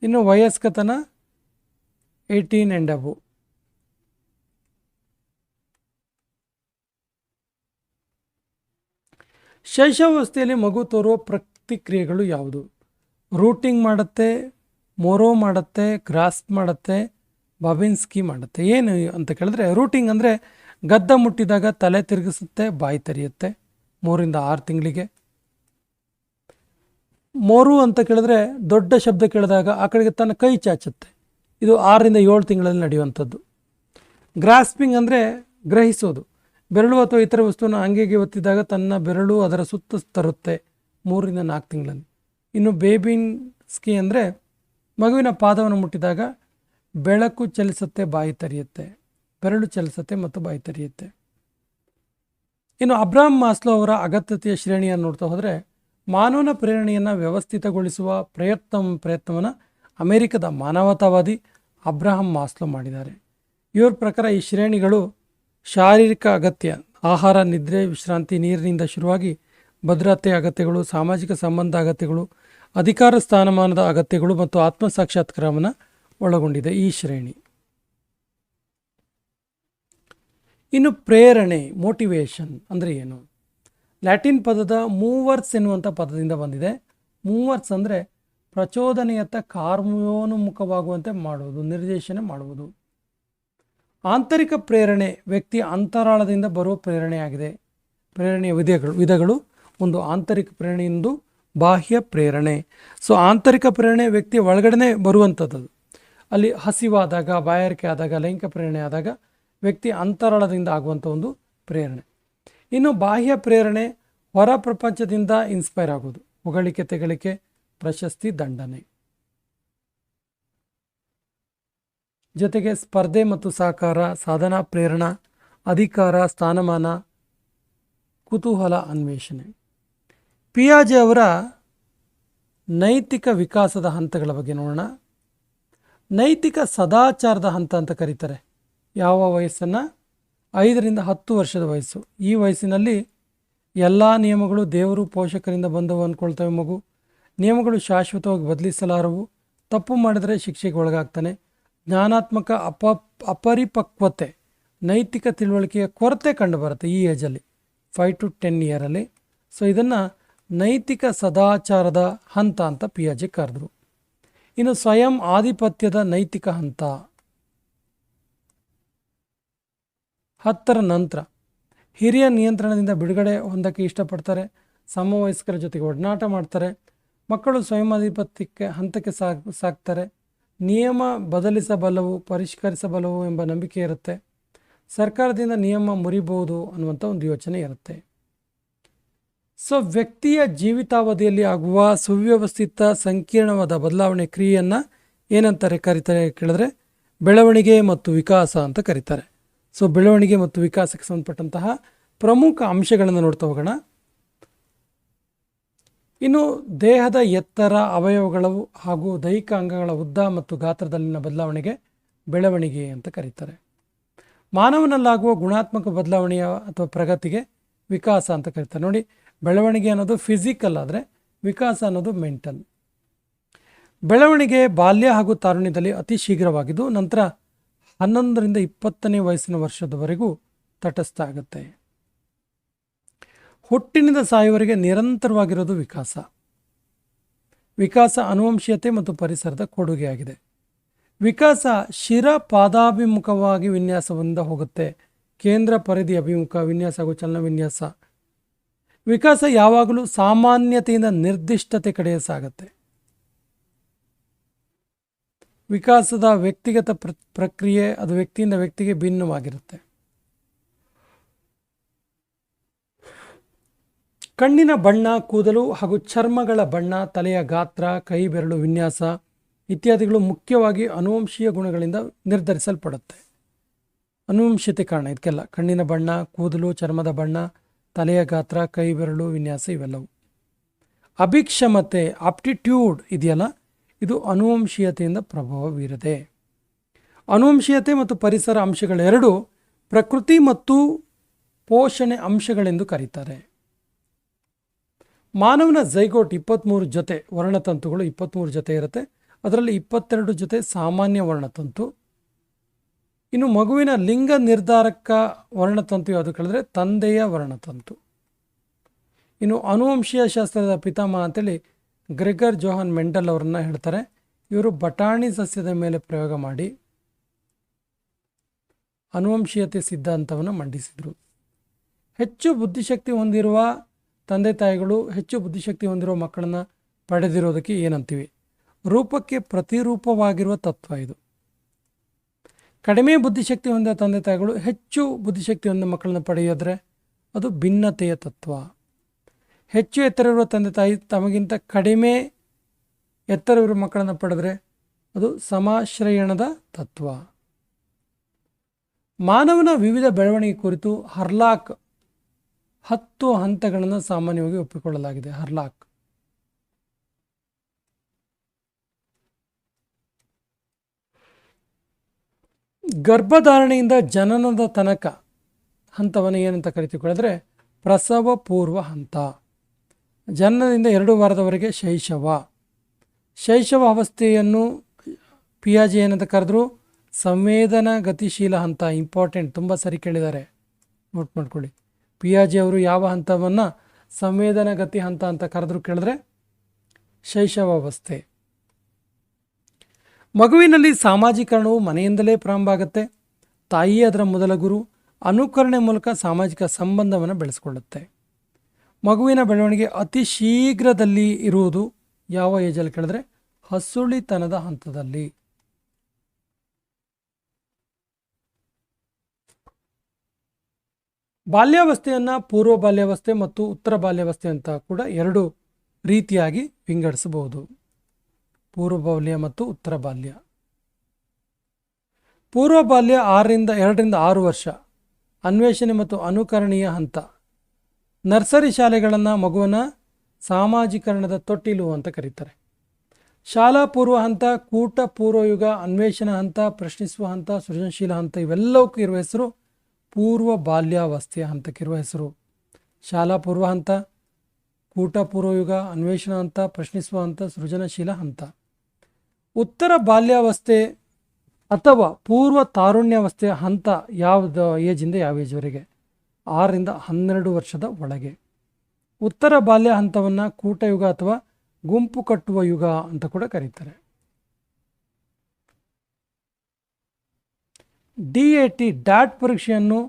ಇನ್ನು ವಯಸ್ಕತನ 18 and above. ಶೈಶವಾವಸ್ಥೆಯಲ್ಲಿ ಮಗು ತೋರುವ ಪ್ರತಿಕ್ರಿಯೆಗಳು ಯಾವುದು? ರೂಟಿಂಗ್ ಮಾಡುತ್ತೆ, ಮೊರೋ ಮಾಡುತ್ತೆ, ಗ್ರಾಸ್ಪ್ ಮಾಡುತ್ತೆ, ಬಾಬಿನ್ಸ್ಕಿ ಮಾಡುತ್ತೆ. ಏನು ಅಂತ ಕೇಳಿದ್ರೆ, ರೂಟಿಂಗ್ ಅಂದರೆ ಗದ್ದ ಮುಟ್ಟಿದಾಗ ತಲೆ ತಿರುಗಿಸುತ್ತೆ, ಬಾಯಿ ತೆರೆಯುತ್ತೆ 3ರಿಂದ 6 ತಿಂಗಳಿಗೆ. ಮೊರು ಅಂತ ಕೇಳಿದ್ರೆ ದೊಡ್ಡ ಶಬ್ದ ಕೇಳಿದಾಗ ಆ ಕಡೆಗೆ ತನ್ನ ಕೈ ಚಾಚುತ್ತೆ. ಇದು 6ರಿಂದ 7 ತಿಂಗಳಲ್ಲಿ ನಡೆಯುವಂಥದ್ದು. ಗ್ರಾಸ್ಪಿಂಗ್ ಅಂದರೆ ಗ್ರಹಿಸೋದು. ಬೆರಳು ಅಥವಾ ಇತರ ವಸ್ತುವನ್ನು ಅಂಗೆಗೆ ಒತ್ತಿದಾಗ ತನ್ನ ಬೆರಳು ಅದರ ಸುತ್ತ ತರುತ್ತೆ 3ರಿಂದ 4 ತಿಂಗಳಲ್ಲಿ. ಇನ್ನು ಬೇಬಿನ್ಸ್ಕಿ ಅಂದರೆ ಮಗುವಿನ ಪಾದವನ್ನು ಮುಟ್ಟಿದಾಗ ಬೆಳಕು ಚಲಿಸುತ್ತೆ, ಬಾಯಿ ತೆರೆಯುತ್ತೆ, ಬೆರಳು ಚಲಿಸುತ್ತೆ ಮತ್ತು ಬಾಯಿ ತೆರೆಯುತ್ತೆ. ಇನ್ನು ಅಬ್ರಹಾಂ ಮಾಸ್ಲೋ ಅವರ ಅಗತ್ಯತೆಯ ಶ್ರೇಣಿಯನ್ನು ನೋಡ್ತಾ ಹೋದರೆ, ಮಾನವನ ಪ್ರೇರಣೆಯನ್ನು ವ್ಯವಸ್ಥಿತಗೊಳಿಸುವ ಪ್ರಯತ್ನವನ್ನು ಅಮೆರಿಕದ ಮಾನವತಾವಾದಿ ಅಬ್ರಹಾಂ ಮಾಸ್ಲೋ ಮಾಡಿದ್ದಾರೆ. ಇವ್ರ ಪ್ರಕಾರ ಈ ಶ್ರೇಣಿಗಳು ಶಾರೀರಿಕ ಅಗತ್ಯ, ಆಹಾರ, ನಿದ್ರೆ, ವಿಶ್ರಾಂತಿ, ನೀರಿನಿಂದ ಶುರುವಾಗಿ ಭದ್ರತೆ ಅಗತ್ಯಗಳು, ಸಾಮಾಜಿಕ ಸಂಬಂಧ ಅಗತ್ಯಗಳು, ಅಧಿಕಾರ ಸ್ಥಾನಮಾನದ ಅಗತ್ಯಗಳು ಮತ್ತು ಆತ್ಮಸಾಕ್ಷಾತ್ಕಾರವನ್ನು ಒಳಗೊಂಡಿದೆ ಈ ಶ್ರೇಣಿ. ಇನ್ನು ಪ್ರೇರಣೆ, ಮೋಟಿವೇಶನ್ ಅಂದರೆ ಏನು? ಲ್ಯಾಟಿನ್ ಪದದ ಮೂವರ್ಸ್ ಎನ್ನುವಂಥ ಪದದಿಂದ ಬಂದಿದೆ. ಮೂವರ್ಸ್ ಅಂದರೆ ಪ್ರಚೋದನೆಯತ್ತ ಕಾರ್ಯೋನ್ಮುಖವಾಗುವಂತೆ ಮಾಡುವುದು, ನಿರ್ದೇಶನ ಮಾಡುವುದು. ಆಂತರಿಕ ಪ್ರೇರಣೆ ವ್ಯಕ್ತಿಯ ಅಂತರಾಳದಿಂದ ಬರುವ ಪ್ರೇರಣೆಯಾಗಿದೆ. ಪ್ರೇರಣೆಯ ವಿಧಗಳು ಒಂದು ಆಂತರಿಕ ಪ್ರೇರಣೆ, ಒಂದು ಬಾಹ್ಯ ಪ್ರೇರಣೆ. ಸೊ ಆಂತರಿಕ ಪ್ರೇರಣೆ ವ್ಯಕ್ತಿಯ ಒಳಗಡೆ ಬರುವಂಥದ್ದು. ಅಲ್ಲಿ ಹಸಿವಾದಾಗ, ಬಾಯಾರಿಕೆ ಆದಾಗ, ಲೈಂಗಿಕ ಪ್ರೇರಣೆ ಆದಾಗ ವ್ಯಕ್ತಿ ಅಂತರಾಳದಿಂದ ಆಗುವಂಥ ಒಂದು ಪ್ರೇರಣೆ. ಇನ್ನು ಬಾಹ್ಯ ಪ್ರೇರಣೆ ಹೊರ ಪ್ರಪಂಚದಿಂದ ಇನ್ಸ್ಪೈರ್ ಆಗೋದು, ಹೊಗಳಿಕೆ, ತೆಗಳಿಕೆ, ಪ್ರಶಸ್ತಿ, ದಂಡನೆ. ಜೊತೆಗೆ ಸ್ಪರ್ಧೆ ಮತ್ತು ಸಹಕಾರ, ಸಾಧನಾ ಪ್ರೇರಣಾ, ಅಧಿಕಾರ, ಸ್ಥಾನಮಾನ, ಕುತೂಹಲ, ಅನ್ವೇಷಣೆ. ಪಿಯಾಜೆ ಅವರ ನೈತಿಕ ವಿಕಾಸದ ಹಂತಗಳ ಬಗ್ಗೆ ನೋಡೋಣ. ನೈತಿಕ ಸದಾಚಾರದ ಹಂತ ಅಂತ ಕರೀತಾರೆ. ಯಾವ ವಯಸ್ಸನ್ನು? 5ರಿಂದ 10 ವರ್ಷದ ವಯಸ್ಸು. ಈ ವಯಸ್ಸಿನಲ್ಲಿ ಎಲ್ಲ ನಿಯಮಗಳು ದೇವರು, ಪೋಷಕರಿಂದ ಬಂದವು ಅಂದ್ಕೊಳ್ತವೆ ಮಗು. ನಿಯಮಗಳು ಶಾಶ್ವತವಾಗಿ ಬದಲಿಸಲಾರವು. ತಪ್ಪು ಮಾಡಿದರೆ ಶಿಕ್ಷೆಗೆ ಒಳಗಾಗ್ತಾನೆ. ಜ್ಞಾನಾತ್ಮಕ ಅಪರಿಪಕ್ವತೆ, ನೈತಿಕ ತಿಳುವಳಿಕೆಯ ಕೊರತೆ ಕಂಡುಬರುತ್ತೆ ಈ ಏಜಲ್ಲಿ, 5 to 10 ಇಯರಲ್ಲಿ. ಸೊ ಇದನ್ನು ನೈತಿಕ ಸದಾಚಾರದ ಹಂತ ಅಂತ ಪಿಯಾಜೆ ಕರೆದರು. ಇನ್ನು ಸ್ವಯಂ ಆಧಿಪತ್ಯದ ನೈತಿಕ ಹಂತ 10ರ ನಂತರ. ಹಿರಿಯ ನಿಯಂತ್ರಣದಿಂದ ಬಿಡುಗಡೆ ಹೊಂದಕ್ಕೆ ಇಷ್ಟಪಡ್ತಾರೆ, ಸಮವಯಸ್ಕರ ಜೊತೆಗೆ ಒಡನಾಟ ಮಾಡ್ತಾರೆ, ಮಕ್ಕಳು ಸ್ವಯಮಾಧಿಪತ್ಯಕ್ಕೆ ಹಂತಕ್ಕೆ ಸಾಕ್ತಾರೆ, ನಿಯಮ ಬದಲಿಸಬಲ್ಲವು, ಪರಿಷ್ಕರಿಸಬಲ್ಲವು ಎಂಬ ನಂಬಿಕೆ ಇರುತ್ತೆ, ಸರ್ಕಾರದಿಂದ ನಿಯಮ ಮುರಿಬಹುದು ಅನ್ನುವಂಥ ಒಂದು ಯೋಚನೆ ಇರುತ್ತೆ. ಸೊ ವ್ಯಕ್ತಿಯ ಜೀವಿತಾವಧಿಯಲ್ಲಿ ಆಗುವ ಸುವ್ಯವಸ್ಥಿತ ಸಂಕೀರ್ಣವಾದ ಬದಲಾವಣೆ ಕ್ರಿಯೆಯನ್ನು ಏನಂತಾರೆ ಕರೀತಾರೆ ಕೇಳಿದ್ರೆ, ಬೆಳವಣಿಗೆ ಮತ್ತು ವಿಕಾಸ ಅಂತ ಕರೀತಾರೆ. ಸೊ ಬೆಳವಣಿಗೆ ಮತ್ತು ವಿಕಾಸಕ್ಕೆ ಸಂಬಂಧಪಟ್ಟಂತಹ ಪ್ರಮುಖ ಅಂಶಗಳನ್ನು ನೋಡ್ತಾ ಹೋಗೋಣ. ಇನ್ನು ದೇಹದ ಎತ್ತರ, ಅವಯವಗಳು ಹಾಗೂ ದೈಹಿಕ ಅಂಗಗಳ ಉದ್ದ ಮತ್ತು ಗಾತ್ರದಲ್ಲಿನ ಬದಲಾವಣೆಗೆ ಬೆಳವಣಿಗೆ ಅಂತ ಕರೀತಾರೆ. ಮಾನವನಲ್ಲಾಗುವ ಗುಣಾತ್ಮಕ ಬದಲಾವಣೆಯ ಅಥವಾ ಪ್ರಗತಿಗೆ ವಿಕಾಸ ಅಂತ ಕರೀತಾರೆ. ನೋಡಿ, ಬೆಳವಣಿಗೆ ಅನ್ನೋದು ಫಿಸಿಕಲ್ ಆದರೆ ವಿಕಾಸ ಅನ್ನೋದು ಮೆಂಟಲ್. ಬೆಳವಣಿಗೆ ಬಾಲ್ಯ ಹಾಗೂ ತಾರುಣ್ಯದಲ್ಲಿ ಅತಿ ಶೀಘ್ರವಾಗಿದ್ದು ನಂತರ 11ರಿಂದ 20ನೇ ವಯಸ್ಸಿನ ವರ್ಷದವರೆಗೂ ತಟಸ್ಥ ಆಗುತ್ತೆ. ಹುಟ್ಟಿನಿಂದ ಸಾಯುವವರೆಗೆ ನಿರಂತರವಾಗಿರೋದು ವಿಕಾಸ. ವಿಕಾಸ ಅನುವಂಶೀಯತೆ ಮತ್ತು ಪರಿಸರದ ಕೊಡುಗೆಯಾಗಿದೆ. ವಿಕಾಸ ಶಿರ ಪಾದಾಭಿಮುಖವಾಗಿ ವಿನ್ಯಾಸದಿಂದ ಹೋಗುತ್ತೆ. ಕೇಂದ್ರ ಪರಿಧಿ ಅಭಿಮುಖ ವಿನ್ಯಾಸ ಹಾಗೂ ಚಲನ ವಿನ್ಯಾಸ. ವಿಕಾಸ ಯಾವಾಗಲೂ ಸಾಮಾನ್ಯತೆಯಿಂದ ನಿರ್ದಿಷ್ಟತೆ ಕಡೆಗೆ ಸಾಗುತ್ತೆ. ವಿಕಾಸದ ವ್ಯಕ್ತಿಗತ ಪ್ರಕ್ರಿಯೆ ಅದು ವ್ಯಕ್ತಿಯಿಂದ ವ್ಯಕ್ತಿಗೆ ಭಿನ್ನವಾಗಿರುತ್ತೆ. ಕಣ್ಣಿನ ಬಣ್ಣ, ಕೂದಲು ಹಾಗೂ ಚರ್ಮಗಳ ಬಣ್ಣ, ತಲೆಯ ಗಾತ್ರ, ಕೈ ಬೆರಳು ವಿನ್ಯಾಸ ಇತ್ಯಾದಿಗಳು ಮುಖ್ಯವಾಗಿ ಅನುವಂಶೀಯ ಗುಣಗಳಿಂದ ನಿರ್ಧರಿಸಲ್ಪಡುತ್ತೆ. ಅನುವಂಶೀಯತೆ ಕಾರಣ ಇದಕ್ಕೆಲ್ಲ. ಕಣ್ಣಿನ ಬಣ್ಣ, ಕೂದಲು, ಚರ್ಮದ ಬಣ್ಣ, ತಲೆಯ ಗಾತ್ರ, ಕೈ ಬೆರಳು ವಿನ್ಯಾಸ ಇವೆಲ್ಲವು. ಅಭಿಕ್ಷಮತೆ, ಆಪ್ಟಿಟ್ಯೂಡ್ ಇದೆಯಲ್ಲ, ಇದು ಅನುವಂಶೀಯತೆಯಿಂದ ಪ್ರಭಾವ ಬೀರದೆ. ಅನುವಂಶೀಯತೆ ಮತ್ತು ಪರಿಸರ ಅಂಶಗಳೆರಡೂ ಪ್ರಕೃತಿ ಮತ್ತು ಪೋಷಣೆ ಅಂಶಗಳೆಂದು ಕರೀತಾರೆ. ಮಾನವನ ಝೈಗೋಟ್ 23 ಜೊತೆ ವರ್ಣತಂತುಗಳು 23 ಜೊತೆ ಇರುತ್ತೆ. ಅದರಲ್ಲಿ 22 ಜೊತೆ ಸಾಮಾನ್ಯ ವರ್ಣತಂತು. ಇನ್ನು ಮಗುವಿನ ಲಿಂಗ ನಿರ್ಧಾರಕ ವರ್ಣತಂತು ಯಾವುದು ಕೇಳಿದ್ರೆ ತಂದೆಯ ವರ್ಣತಂತು. ಇನ್ನು ಅನುವಂಶೀಯ ಶಾಸ್ತ್ರದ ಪಿತಾಮಹ ಅಂತೇಳಿ ಗ್ರೆಗರ್ ಜೋಹಾನ್ ಮೆಂಡಲ್ ಅವರನ್ನ ಹೇಳ್ತಾರೆ. ಇವರು ಬಟಾಣಿ ಸಸ್ಯದ ಮೇಲೆ ಪ್ರಯೋಗ ಮಾಡಿ ಅನುವಂಶೀಯತೆ ಸಿದ್ಧಾಂತವನ್ನು ಮಂಡಿಸಿದರು. ಹೆಚ್ಚು ಬುದ್ಧಿಶಕ್ತಿ ಹೊಂದಿರುವ ತಂದೆ ತಾಯಿಗಳು ಹೆಚ್ಚು ಬುದ್ಧಿಶಕ್ತಿ ಹೊಂದಿರುವ ಮಕ್ಕಳನ್ನು ಪಡೆದಿರೋದಕ್ಕೆ ಏನಂತೀವಿ? ರೂಪಕ್ಕೆ ಪ್ರತಿರೂಪವಾಗಿರುವ ತತ್ವ ಇದು. ಕಡಿಮೆ ಬುದ್ಧಿಶಕ್ತಿ ಹೊಂದಿದ ತಂದೆ ತಾಯಿಗಳು ಹೆಚ್ಚು ಬುದ್ಧಿಶಕ್ತಿ ಹೊಂದಿದ ಮಕ್ಕಳನ್ನು ಪಡೆಯೋದ್ರೆ ಅದು ಭಿನ್ನತೆಯ ತತ್ವ. ಹೆಚ್ಚು ಎತ್ತರವಿರುವ ತಂದೆ ತಾಯಿ ತಮಗಿಂತ ಕಡಿಮೆ ಎತ್ತರವಿರುವ ಮಕ್ಕಳನ್ನು ಪಡೆದ್ರೆ ಅದು ಸಮಾಶ್ರಯಣದ ತತ್ವ. ಮಾನವನ ವಿವಿಧ ಬೆಳವಣಿಗೆ ಕುರಿತು ಹರ್ಲಾಕ್ 10 ಹಂತಗಳನ್ನು ಸಾಮಾನ್ಯವಾಗಿ ಒಪ್ಪಿಕೊಳ್ಳಲಾಗಿದೆ. ಹರ್ಲಾಕ್ ಗರ್ಭಧಾರಣೆಯಿಂದ ಜನನದ ತನಕ ಹಂತವನ್ನು ಏನಂತ ಕರಿತೀವಿ? ಪ್ರಸವ ಪೂರ್ವ ಹಂತ. ಜನನದಿಂದ 2 ವಾರದವರೆಗೆ ಶೈಶವ. ಶೈಶವ ಅವಸ್ಥೆಯನ್ನು ಪಿಯಾಜೆ ಏನಂತ ಕರೆದ್ರು? ಸಂವೇದನಾ ಗತಿಶೀಲ ಹಂತ. ಇಂಪಾರ್ಟೆಂಟ್, ತುಂಬ ಸರಿ ಕೇಳಿದ್ದಾರೆ, ನೋಟ್ ಮಾಡ್ಕೊಳ್ಳಿ. ಪಿಯಾಜೆ ಅವರು ಯಾವ ಹಂತವನ್ನು ಸಂವೇದನಾ ಗತಿ ಹಂತ ಅಂತ ಕರೆದ್ರು ಕೇಳಿದ್ರೆ ಶೈಶವ ಅವಸ್ಥೆ. ಮಗುವಿನಲ್ಲಿ ಸಾಮಾಜೀಕರಣವು ಮನೆಯಿಂದಲೇ ಪ್ರಾರಂಭ ಆಗುತ್ತೆ. ತಾಯಿಯೇ ಅದರ ಮೊದಲ ಗುರು. ಅನುಕರಣೆ ಮೂಲಕ ಸಾಮಾಜಿಕ ಸಂಬಂಧವನ್ನು ಬೆಳೆಸ್ಕೊಳ್ಳುತ್ತೆ. ಮಗುವಿನ ಬೆಳವಣಿಗೆ ಅತಿ ಶೀಘ್ರದಲ್ಲಿ ಇರುವುದು ಯಾವ ಏಜಲ್ಲಿ ಕೇಳಿದ್ರೆ ಹಸುಳಿತನದ ಹಂತದಲ್ಲಿ. ಬಾಲ್ಯಾವಸ್ಥೆಯನ್ನು ಪೂರ್ವ ಬಾಲ್ಯಾವಸ್ಥೆ ಮತ್ತು ಉತ್ತರ ಬಾಲ್ಯಾವಸ್ಥೆ ಅಂತ ಕೂಡ 2 ರೀತಿಯಾಗಿ ವಿಂಗಡಿಸಬಹುದು. ಪೂರ್ವ ಬಾಲ್ಯ ಮತ್ತು ಉತ್ತರ ಬಾಲ್ಯ. ಪೂರ್ವ ಬಾಲ್ಯ 2ರಿಂದ 6 ವರ್ಷ ಅನ್ವೇಷಣೆ ಮತ್ತು ಅನುಕರಣೀಯ ಹಂತ. ನರ್ಸರಿ ಶಾಲೆಗಳನ್ನು ಮಗುವನ್ನ ಸಾಮಾಜೀಕರಣದ ತೊಟ್ಟಿಲು ಅಂತ ಕರೀತಾರೆ. ಶಾಲಾ ಪೂರ್ವ ಹಂತ, ಕೂಟ ಪೂರ್ವಯುಗ, ಅನ್ವೇಷಣಾ ಹಂತ, ಪ್ರಶ್ನಿಸುವ ಹಂತ, ಸೃಜನಶೀಲ ಹಂತ ಇವೆಲ್ಲವಕ್ಕೂ ಇರುವ ಹೆಸರು ಪೂರ್ವ ಬಾಲ್ಯಾವಸ್ಥೆಯ ಹಂತಕ್ಕಿರುವ ಹೆಸರು. ಶಾಲಾ ಪೂರ್ವ ಹಂತ, ಕೂಟ ಪೂರ್ವಯುಗ, ಅನ್ವೇಷಣಾ ಹಂತ, ಪ್ರಶ್ನಿಸುವ ಹಂತ, ಸೃಜನಶೀಲ ಹಂತ. ಉತ್ತರ ಬಾಲ್ಯಾವಸ್ಥೆ ಅಥವಾ ಪೂರ್ವ ತಾರುಣ್ಯಾವಸ್ಥೆಯ ಹಂತ ಯಾವ್ದು ಏಜಿಂದ ಯಾವ ಏಜ್ವರೆಗೆ? 6ರಿಂದ 12 ವರ್ಷದ ಒಳಗೆ. ಉತ್ತರ ಬಾಲ್ಯ ಹಂತವನ್ನು ಕೂಟಯುಗ ಅಥವಾ ಗುಂಪು ಕಟ್ಟುವ ಯುಗ ಅಂತ ಕೂಡ ಕರೀತಾರೆ. DAT ಡಾಟ್ ಪರೀಕ್ಷೆಯನ್ನು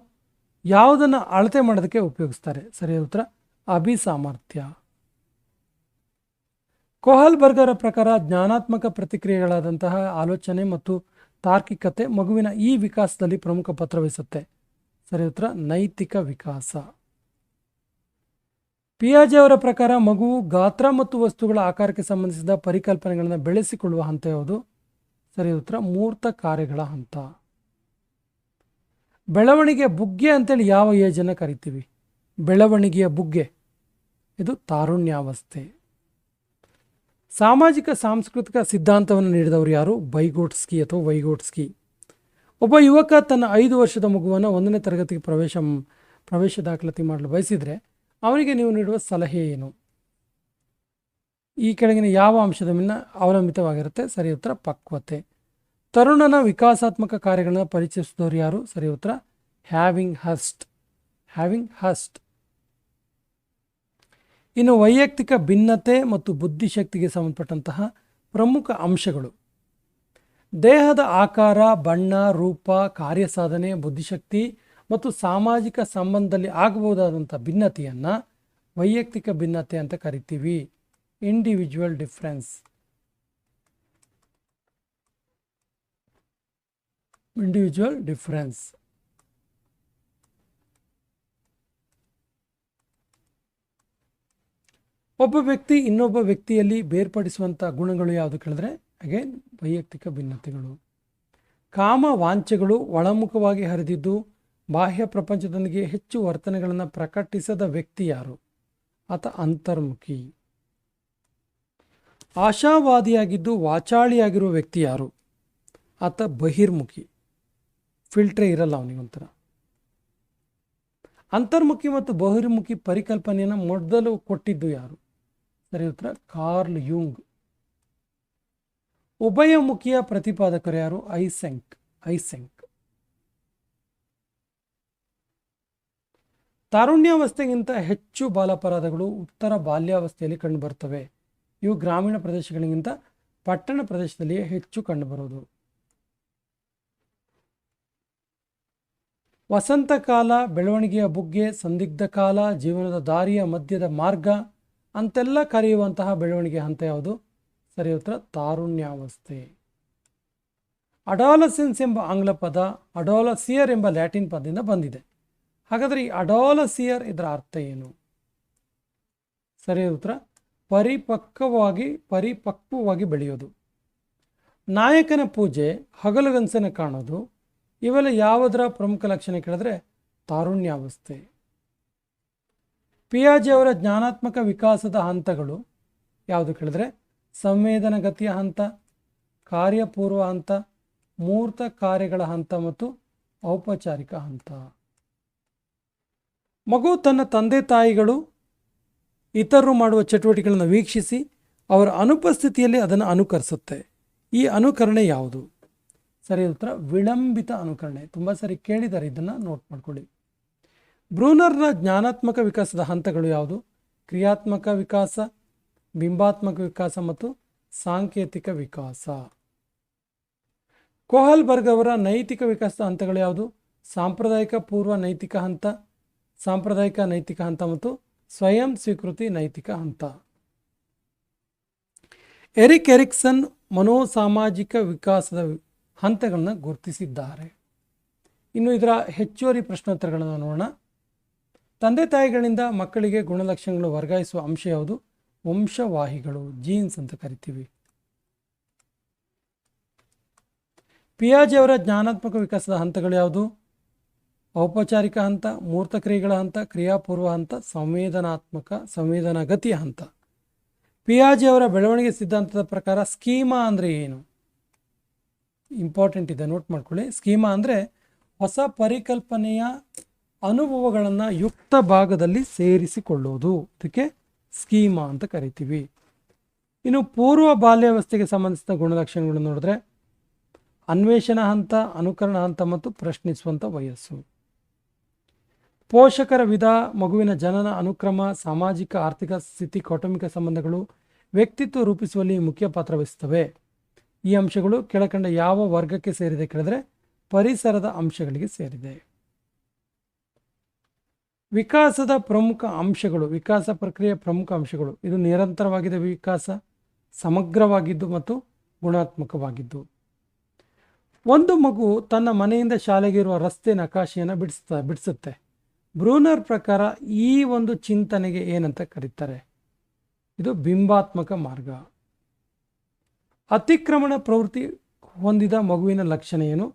ಯಾವುದನ್ನು ಅಳತೆ ಮಾಡೋದಕ್ಕೆ ಉಪಯೋಗಿಸ್ತಾರೆ? ಸರಿಯಾದ ಉತ್ತರ ಅಭಿಸಾಮರ್ಥ್ಯ. ಕೋಹಲ್ಬರ್ಗರ ಪ್ರಕಾರ ಜ್ಞಾನಾತ್ಮಕ ಪ್ರತಿಕ್ರಿಯೆಗಳಾದಂತಹ ಆಲೋಚನೆ ಮತ್ತು ತಾರ್ಕಿಕತೆ ಮಗುವಿನ ಈ ವಿಕಾಸದಲ್ಲಿ ಪ್ರಮುಖ ಪಾತ್ರ ವಹಿಸುತ್ತೆ. ಸರಿ ಉತ್ತರ ನೈತಿಕ ವಿಕಾಸ. ಪಿಯಾಜೆ ಅವರ ಪ್ರಕಾರ ಮಗುವು ಗಾತ್ರ ಮತ್ತು ವಸ್ತುಗಳ ಆಕಾರಕ್ಕೆ ಸಂಬಂಧಿಸಿದ ಪರಿಕಲ್ಪನೆಗಳನ್ನು ಬೆಳೆಸಿಕೊಳ್ಳುವ ಹಂತ ಯಾವುದು? ಸರಿ ಉತ್ತರ ಮೂರ್ತ ಕಾರ್ಯಗಳ ಹಂತ. ಬೆಳವಣಿಗೆಯ ಬುಗ್ಗೆ ಅಂತೇಳಿ ಯಾವ ಏಜನ್ನು ಕರಿತೀವಿ? ಬೆಳವಣಿಗೆಯ ಬುಗ್ಗೆ, ಇದು ತಾರುಣ್ಯಾವಸ್ಥೆ. ಸಾಮಾಜಿಕ ಸಾಂಸ್ಕೃತಿಕ ಸಿದ್ಧಾಂತವನ್ನು ನೀಡಿದವರು ಯಾರು? ವೈಗೋಟ್ಸ್ಕಿ ಅಥವಾ ವೈಗೋಟ್ಸ್ಕಿ. ಒಬ್ಬ ಯುವಕ ತನ್ನ 5 ವರ್ಷದ ಮಗುವನ್ನು 1ನೇ ತರಗತಿಗೆ ಪ್ರವೇಶ ದಾಖಲಾತಿ ಮಾಡಲು ಬಯಸಿದರೆ ಅವನಿಗೆ ನೀವು ನೀಡುವ ಸಲಹೆ ಏನು? ಈ ಕೆಳಗಿನ ಯಾವ ಅಂಶದ ಮೇಲೆ ಅವಲಂಬಿತವಾಗಿರುತ್ತೆ? ಸರಿ ಉತ್ತರ ಪಕ್ವತೆ. ತರುಣನ ವಿಕಾಸಾತ್ಮಕ ಕಾರ್ಯಗಳನ್ನು ಪರಿಚಯಿಸಿದವರು ಯಾರು? ಸರಿ ಉತ್ತರ ಹ್ಯಾವಿಂಗ್ ಹಸ್ಟ್. ಇನ್ನು ವೈಯಕ್ತಿಕ ಭಿನ್ನತೆ ಮತ್ತು ಬುದ್ಧಿಶಕ್ತಿಗೆ ಸಂಬಂಧಪಟ್ಟಂತಹ ಪ್ರಮುಖ ಅಂಶಗಳು: ದೇಹದ ಆಕಾರ, ಬಣ್ಣ, ರೂಪ, ಕಾರ್ಯಸಾಧನೆ, ಬುದ್ಧಿಶಕ್ತಿ ಮತ್ತು ಸಾಮಾಜಿಕ ಸಂಬಂಧದಲ್ಲಿ ಆಗಬಹುದಾದಂಥ ಭಿನ್ನತೆಯನ್ನು ವೈಯಕ್ತಿಕ ಭಿನ್ನತೆ ಅಂತ ಕರಿತೀವಿ. Individual difference. ಒಬ್ಬ ವ್ಯಕ್ತಿ ಇನ್ನೊಬ್ಬ ವ್ಯಕ್ತಿಯಲ್ಲಿ ಬೇರ್ಪಡಿಸುವಂಥ ಗುಣಗಳು ಯಾವುದು ಕೇಳಿದ್ರೆ ಅಗೇನ್ ವೈಯಕ್ತಿಕ ಭಿನ್ನತೆಗಳು. ಕಾಮ ವಾಂಛೆಗಳು ಒಳಮುಖವಾಗಿ ಹರಿದಿದ್ದು ಬಾಹ್ಯ ಪ್ರಪಂಚದೊಂದಿಗೆ ಹೆಚ್ಚು ವರ್ತನೆಗಳನ್ನು ಪ್ರಕಟಿಸದ ವ್ಯಕ್ತಿ ಯಾರು? ಆತ ಅಂತರ್ಮುಖಿ. ಆಶಾವಾದಿಯಾಗಿದ್ದು ವಾಚಾಳಿಯಾಗಿರುವ ವ್ಯಕ್ತಿ ಯಾರು? ಆತ ಬಹಿರ್ಮುಖಿ. ಫಿಲ್ಟ್ರೇ ಇರಲ್ಲ ಅವನಿಗೊಂಥರ. ಅಂತರ್ಮುಖಿ ಮತ್ತು ಬಹಿರ್ಮುಖಿ ಪರಿಕಲ್ಪನೆಯನ್ನು ಮೊದಲು ಕೊಟ್ಟಿದ್ದು ಯಾರು? ಸರಿ ಉತ್ತರ ಕಾರ್ಲ್ ಯುಂಗ್. ಉಭಯಮುಖಿಯ ಪ್ರತಿಪಾದಕರು ಯಾರು? ಐಸೆಂಕ್. ತಾರುಣ್ಯಾವಸ್ಥೆಗಿಂತ ಹೆಚ್ಚು ಬಾಲಾಪರಾಧಗಳು ಉತ್ತರ ಬಾಲ್ಯಾವಸ್ಥೆಯಲ್ಲಿ ಕಂಡುಬರುತ್ತವೆ. ಇವು ಗ್ರಾಮೀಣ ಪ್ರದೇಶಗಳಿಗಿಂತ ಪಟ್ಟಣ ಪ್ರದೇಶದಲ್ಲಿಯೇ ಹೆಚ್ಚು ಕಂಡುಬರುವುದು. ವಸಂತ ಕಾಲ, ಬೆಳವಣಿಗೆಯ ಬುಗ್ಗೆ, ಸಂದಿಗ್ಧ ಕಾಲ, ಜೀವನದ ದಾರಿಯ ಮಧ್ಯದ ಮಾರ್ಗ ಅಂತೆಲ್ಲ ಕರೆಯುವಂತಹ ಬೆಳವಣಿಗೆ ಹಂತ ಯಾವುದು? ಸರಿ ಉತ್ತರ ತಾರುಣ್ಯಾವಸ್ಥೆ. ಅಡಾಲಸೆನ್ಸ್ ಎಂಬ ಆಂಗ್ಲ ಪದ ಅಡಾಲಸಿಯರ್ ಎಂಬ ಲ್ಯಾಟಿನ್ ಪದದಿಂದ ಬಂದಿದೆ. ಹಾಗಾದರೆ ಈ ಅಡಾಲಸಿಯರ್ ಇದರ ಅರ್ಥ ಏನು? ಸರಿ ಉತ್ತರ ಪರಿಪಕ್ವವಾಗಿ ಬೆಳೆಯೋದು. ನಾಯಕನ ಪೂಜೆ, ಹಗಲುಗನಸನ್ನು ಕಾಣೋದು, ಇವೆಲ್ಲ ಯಾವುದರ ಪ್ರಮುಖ ಲಕ್ಷಣ ಕೇಳಿದ್ರೆ ತಾರುಣ್ಯಾವಸ್ಥೆ. ಪಿಯಾಜೆ ಅವರ ಜ್ಞಾನಾತ್ಮಕ ವಿಕಾಸದ ಹಂತಗಳು ಯಾವುದು ಕೇಳಿದ್ರೆ ಸಂವೇದನಗತಿಯ ಹಂತ, ಕಾರ್ಯಪೂರ್ವ ಹಂತ, ಮೂರ್ತ ಕಾರ್ಯಗಳ ಹಂತ ಮತ್ತು ಔಪಚಾರಿಕ ಹಂತ. ಮಗು ತನ್ನ ತಂದೆ ತಾಯಿಗಳು ಇತರರು ಮಾಡುವ ಚಟುವಟಿಕೆಗಳನ್ನು ವೀಕ್ಷಿಸಿ ಅವರ ಅನುಪಸ್ಥಿತಿಯಲ್ಲಿ ಅದನ್ನು ಅನುಕರಿಸುತ್ತೆ. ಈ ಅನುಕರಣೆ ಯಾವುದು? ಸರಿ ಉತ್ತರ ವಿಳಂಬಿತ ಅನುಕರಣೆ. ತುಂಬ ಸರಿ ಕೇಳಿದ್ದಾರೆ, ಇದನ್ನು ನೋಟ್ ಮಾಡ್ಕೊಳ್ಳಿ. ಬ್ರೂನರ್ನ ಜ್ಞಾನಾತ್ಮಕ ವಿಕಾಸದ ಹಂತಗಳು ಯಾವುದು? ಕ್ರಿಯಾತ್ಮಕ ವಿಕಾಸ, ಬಿಂಬಾತ್ಮಕ ವಿಕಾಸ ಮತ್ತು ಸಾಂಕೇತಿಕ ವಿಕಾಸ. ಕೋಹಲ್ಬರ್ಗ್ ಅವರ ನೈತಿಕ ವಿಕಾಸದ ಹಂತಗಳು ಯಾವುದು? ಸಾಂಪ್ರದಾಯಿಕ ಪೂರ್ವ ನೈತಿಕ ಹಂತ, ಸಾಂಪ್ರದಾಯಿಕ ನೈತಿಕ ಹಂತ ಮತ್ತು ಸ್ವಯಂ ಸ್ವೀಕೃತಿ ನೈತಿಕ ಹಂತ. ಎರಿಕ್ಸನ್ ಮನೋಸಾಮಾಜಿಕ ವಿಕಾಸದ ಹಂತಗಳನ್ನು ಗುರುತಿಸಿದ್ದಾರೆ. ಇನ್ನು ಇದರ ಹೆಚ್ಚುವರಿ ಪ್ರಶ್ನೋತ್ತರಗಳನ್ನು ನೋಡೋಣ. ತಂದೆ ತಾಯಿಗಳಿಂದ ಮಕ್ಕಳಿಗೆ ಗುಣಲಕ್ಷಣಗಳನ್ನು ವರ್ಗಾಯಿಸುವ ಅಂಶ ಯಾವುದು? ವಂಶವಾಹಿಗಳು, ಜೀನ್ಸ್ ಅಂತ ಕರಿತೀವಿ. ಪಿಯಾಜೆ ಅವರ ಜ್ಞಾನಾತ್ಮಕ ವಿಕಾಸದ ಹಂತಗಳು ಯಾವುದು? ಔಪಚಾರಿಕ ಹಂತ, ಮೂರ್ತ ಕ್ರಿಯೆಗಳ ಹಂತ, ಕ್ರಿಯಾಪೂರ್ವ ಹಂತ, ಸಂವೇದನಾಗತಿಯ ಹಂತ. ಪಿಯಾಜೆ ಅವರ ಬೆಳವಣಿಗೆ ಸಿದ್ಧಾಂತದ ಪ್ರಕಾರ ಸ್ಕೀಮಾ ಅಂದರೆ ಏನು? ಇಂಪಾರ್ಟೆಂಟ್ ಇದೆ, ನೋಟ್ ಮಾಡ್ಕೊಳ್ಳಿ. ಸ್ಕೀಮಾ ಅಂದರೆ ಹೊಸ ಪರಿಕಲ್ಪನೆಯ ಅನುಭವಗಳನ್ನು ಯುಕ್ತ ಭಾಗದಲ್ಲಿ ಸೇರಿಸಿಕೊಳ್ಳುವುದು. ಇದಕ್ಕೆ ಸ್ಕೀಮಾ ಅಂತ ಕರಿತೀವಿ. ಇನ್ನು ಪೂರ್ವ ಬಾಲ್ಯಾವಸ್ಥೆಗೆ ಸಂಬಂಧಿಸಿದ ಗುಣಲಕ್ಷಣಗಳನ್ನು ನೋಡಿದ್ರೆ ಅನ್ವೇಷಣಾ ಹಂತ, ಅನುಕರಣ ಹಂತ ಮತ್ತು ಪ್ರಶ್ನಿಸುವಂಥ ವಯಸ್ಸು. ಪೋಷಕರ ವಿಧ, ಮಗುವಿನ ಜನನ ಅನುಕ್ರಮ, ಸಾಮಾಜಿಕ ಆರ್ಥಿಕ ಸ್ಥಿತಿ, ಕೌಟುಂಬಿಕ ಸಂಬಂಧಗಳು ವ್ಯಕ್ತಿತ್ವ ರೂಪಿಸುವಲ್ಲಿ ಮುಖ್ಯ ಪಾತ್ರ ವಹಿಸುತ್ತವೆ. ಈ ಅಂಶಗಳು ಕೆಳಕಂಡ ಯಾವ ವರ್ಗಕ್ಕೆ ಸೇರಿದೆ ಕೇಳಿದ್ರೆ ಪರಿಸರದ ಅಂಶಗಳಿಗೆ ಸೇರಿದೆ. ವಿಕಾಸದ ಪ್ರಮುಖ ಅಂಶಗಳು, ವಿಕಾಸ ಪ್ರಕ್ರಿಯೆಯ ಪ್ರಮುಖ ಅಂಶಗಳು. ಇದು ನಿರಂತರವಾಗಿದೆ ವಿಕಾಸ, ಸಮಗ್ರವಾಗಿದ್ದು ಮತ್ತು ಗುಣಾತ್ಮಕವಾಗಿದ್ದು. ಒಂದು ಮಗು ತನ್ನ ಮನೆಯಿಂದ ಶಾಲೆಗೆ ಇರುವ ರಸ್ತೆ ನಕಾಶೆಯನ್ನು ಬಿಡಿಸುತ್ತೆ. ಬ್ರೂನರ್ ಪ್ರಕಾರ ಈ ಒಂದು ಚಿಂತನೆಗೆ ಏನಂತ ಕರೀತಾರೆ? ಇದು ಬಿಂಬಾತ್ಮಕ ಮಾರ್ಗ. ಅತಿಕ್ರಮಣ ಪ್ರವೃತ್ತಿ ಹೊಂದಿದ ಮಗುವಿನ ಲಕ್ಷಣ ಏನು?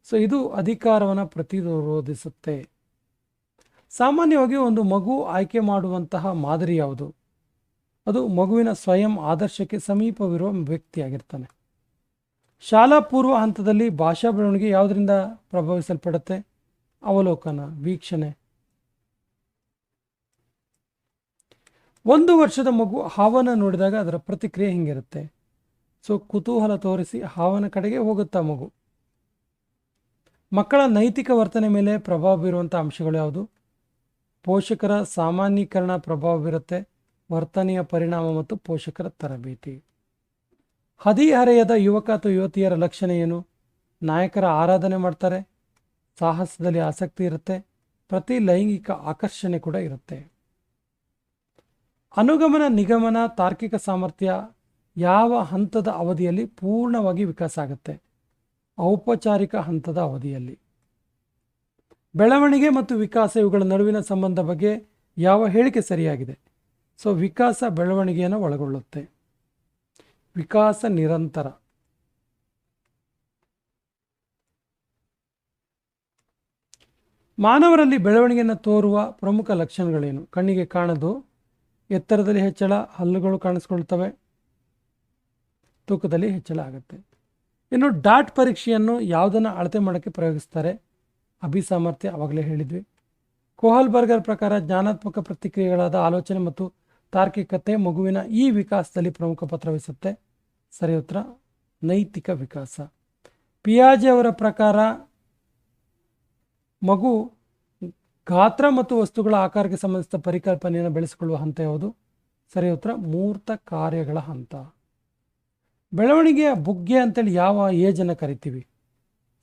ಇದು ಅಧಿಕಾರವನ್ನು ಪ್ರತಿರೋಧಿಸುತ್ತೆ. ಸಾಮಾನ್ಯವಾಗಿ ಒಂದು ಮಗು ಆಯ್ಕೆ ಮಾಡುವಂತಹ ಮಾದರಿ ಯಾವುದು? ಅದು ಮಗುವಿನ ಸ್ವಯಂ ಆದರ್ಶಕ್ಕೆ ಸಮೀಪವಿರುವ ವ್ಯಕ್ತಿಯಾಗಿರ್ತಾನೆ. ಶಾಲಾ ಪೂರ್ವ ಹಂತದಲ್ಲಿ ಭಾಷಾ ಬೆಳವಣಿಗೆ ಯಾವುದರಿಂದ ಪ್ರಭಾವಿಸಲ್ಪಡುತ್ತೆ? ಅವಲೋಕನ, ವೀಕ್ಷಣೆ. 1 ವರ್ಷದ ಮಗು ಹಾವನ್ನು ನೋಡಿದಾಗ ಅದರ ಪ್ರತಿಕ್ರಿಯೆ ಹಿಂಗಿರುತ್ತೆ. ಸೊ ಕುತೂಹಲ ತೋರಿಸಿ ಹಾವನ ಕಡೆಗೆ ಹೋಗುತ್ತಾ ಮಗು. ಮಕ್ಕಳ ನೈತಿಕ ವರ್ತನೆ ಮೇಲೆ ಪ್ರಭಾವ ಬೀರುವಂಥ ಅಂಶಗಳು ಯಾವುದು? ಪೋಷಕರ ಸಾಮಾನ್ಯೀಕರಣ ಪ್ರಭಾವ ಬೀರುತ್ತೆ, ವರ್ತನೆಯ ಪರಿಣಾಮ ಮತ್ತು ಪೋಷಕರ ತರಬೇತಿ. ಹದಿಹರೆಯದ ಯುವಕ ಅಥವಾ ಯುವತಿಯರ ಲಕ್ಷಣ ಏನು? ನಾಯಕರ ಆರಾಧನೆ ಮಾಡ್ತಾರೆ, ಸಾಹಸದಲ್ಲಿ ಆಸಕ್ತಿ ಇರುತ್ತೆ, ಪ್ರತಿ ಲೈಂಗಿಕ ಆಕರ್ಷಣೆ ಕೂಡ ಇರುತ್ತೆ. ಅನುಗಮನ ನಿಗಮನ ತಾರ್ಕಿಕ ಸಾಮರ್ಥ್ಯ ಯಾವ ಹಂತದ ಅವಧಿಯಲ್ಲಿ ಪೂರ್ಣವಾಗಿ ವಿಕಾಸ ಆಗುತ್ತೆ? ಔಪಚಾರಿಕ ಹಂತದ ಅವಧಿಯಲ್ಲಿ. ಬೆಳವಣಿಗೆ ಮತ್ತು ವಿಕಾಸ ಇವುಗಳ ನಡುವಿನ ಸಂಬಂಧ ಬಗ್ಗೆ ಯಾವ ಹೇಳಿಕೆ ಸರಿಯಾಗಿದೆ? ಸೊ ವಿಕಾಸ ಬೆಳವಣಿಗೆಯನ್ನು ಒಳಗೊಳ್ಳುತ್ತೆ. ವಿಕಾಸ ನಿರಂತರ. ಮಾನವರಲ್ಲಿ ಬೆಳವಣಿಗೆಯನ್ನು ತೋರುವ ಪ್ರಮುಖ ಲಕ್ಷಣಗಳೇನು? ಕಣ್ಣಿಗೆ ಕಾಣದು, ಎತ್ತರದಲ್ಲಿ ಹೆಚ್ಚಳ, ಹಲ್ಲುಗಳು ಕಾಣಿಸ್ಕೊಳ್ತವೆ, ತೂಕದಲ್ಲಿ ಹೆಚ್ಚಳ ಆಗುತ್ತೆ. ಇನ್ನು ಡಾಟ್ ಪರೀಕ್ಷೆಯನ್ನು ಯಾವುದನ್ನು ಅಳತೆ ಮಾಡೋಕ್ಕೆ ಪ್ರಯೋಗಿಸ್ತಾರೆ? ಅಭಿಸಾಮರ್ಥ್ಯ, ಆವಾಗಲೇ ಹೇಳಿದ್ವಿ. ಕೋಹಲ್ಬರ್ಗರ್ ಪ್ರಕಾರ ಜ್ಞಾನಾತ್ಮಕ ಪ್ರತಿಕ್ರಿಯೆಗಳಾದ ಆಲೋಚನೆ ಮತ್ತು ತಾರ್ಕಿಕತೆ ಮಗುವಿನ ಈ ವಿಕಾಸದಲ್ಲಿ ಪ್ರಮುಖ ಪಾತ್ರ ವಹಿಸುತ್ತೆ. ಸರಿ ಉತ್ತರ ನೈತಿಕ ವಿಕಾಸ. ಪಿಯಾಜೆ ಅವರ ಪ್ರಕಾರ ಮಗು ಗಾತ್ರ ಮತ್ತು ವಸ್ತುಗಳ ಆಕಾರಕ್ಕೆ ಸಂಬಂಧಿಸಿದ ಪರಿಕಲ್ಪನೆಯನ್ನು ಬೆಳೆಸಿಕೊಳ್ಳುವ ಹಂತ ಯಾವುದು? ಸರಿ ಉತ್ತರ ಮೂರ್ತ ಕಾರ್ಯಗಳ ಹಂತ. ಬೆಳವಣಿಗೆಯ ಬುಗ್ಗೆ ಅಂತೇಳಿ ಯಾವ ಏಜನ್ನು ಕರಿತೀವಿ?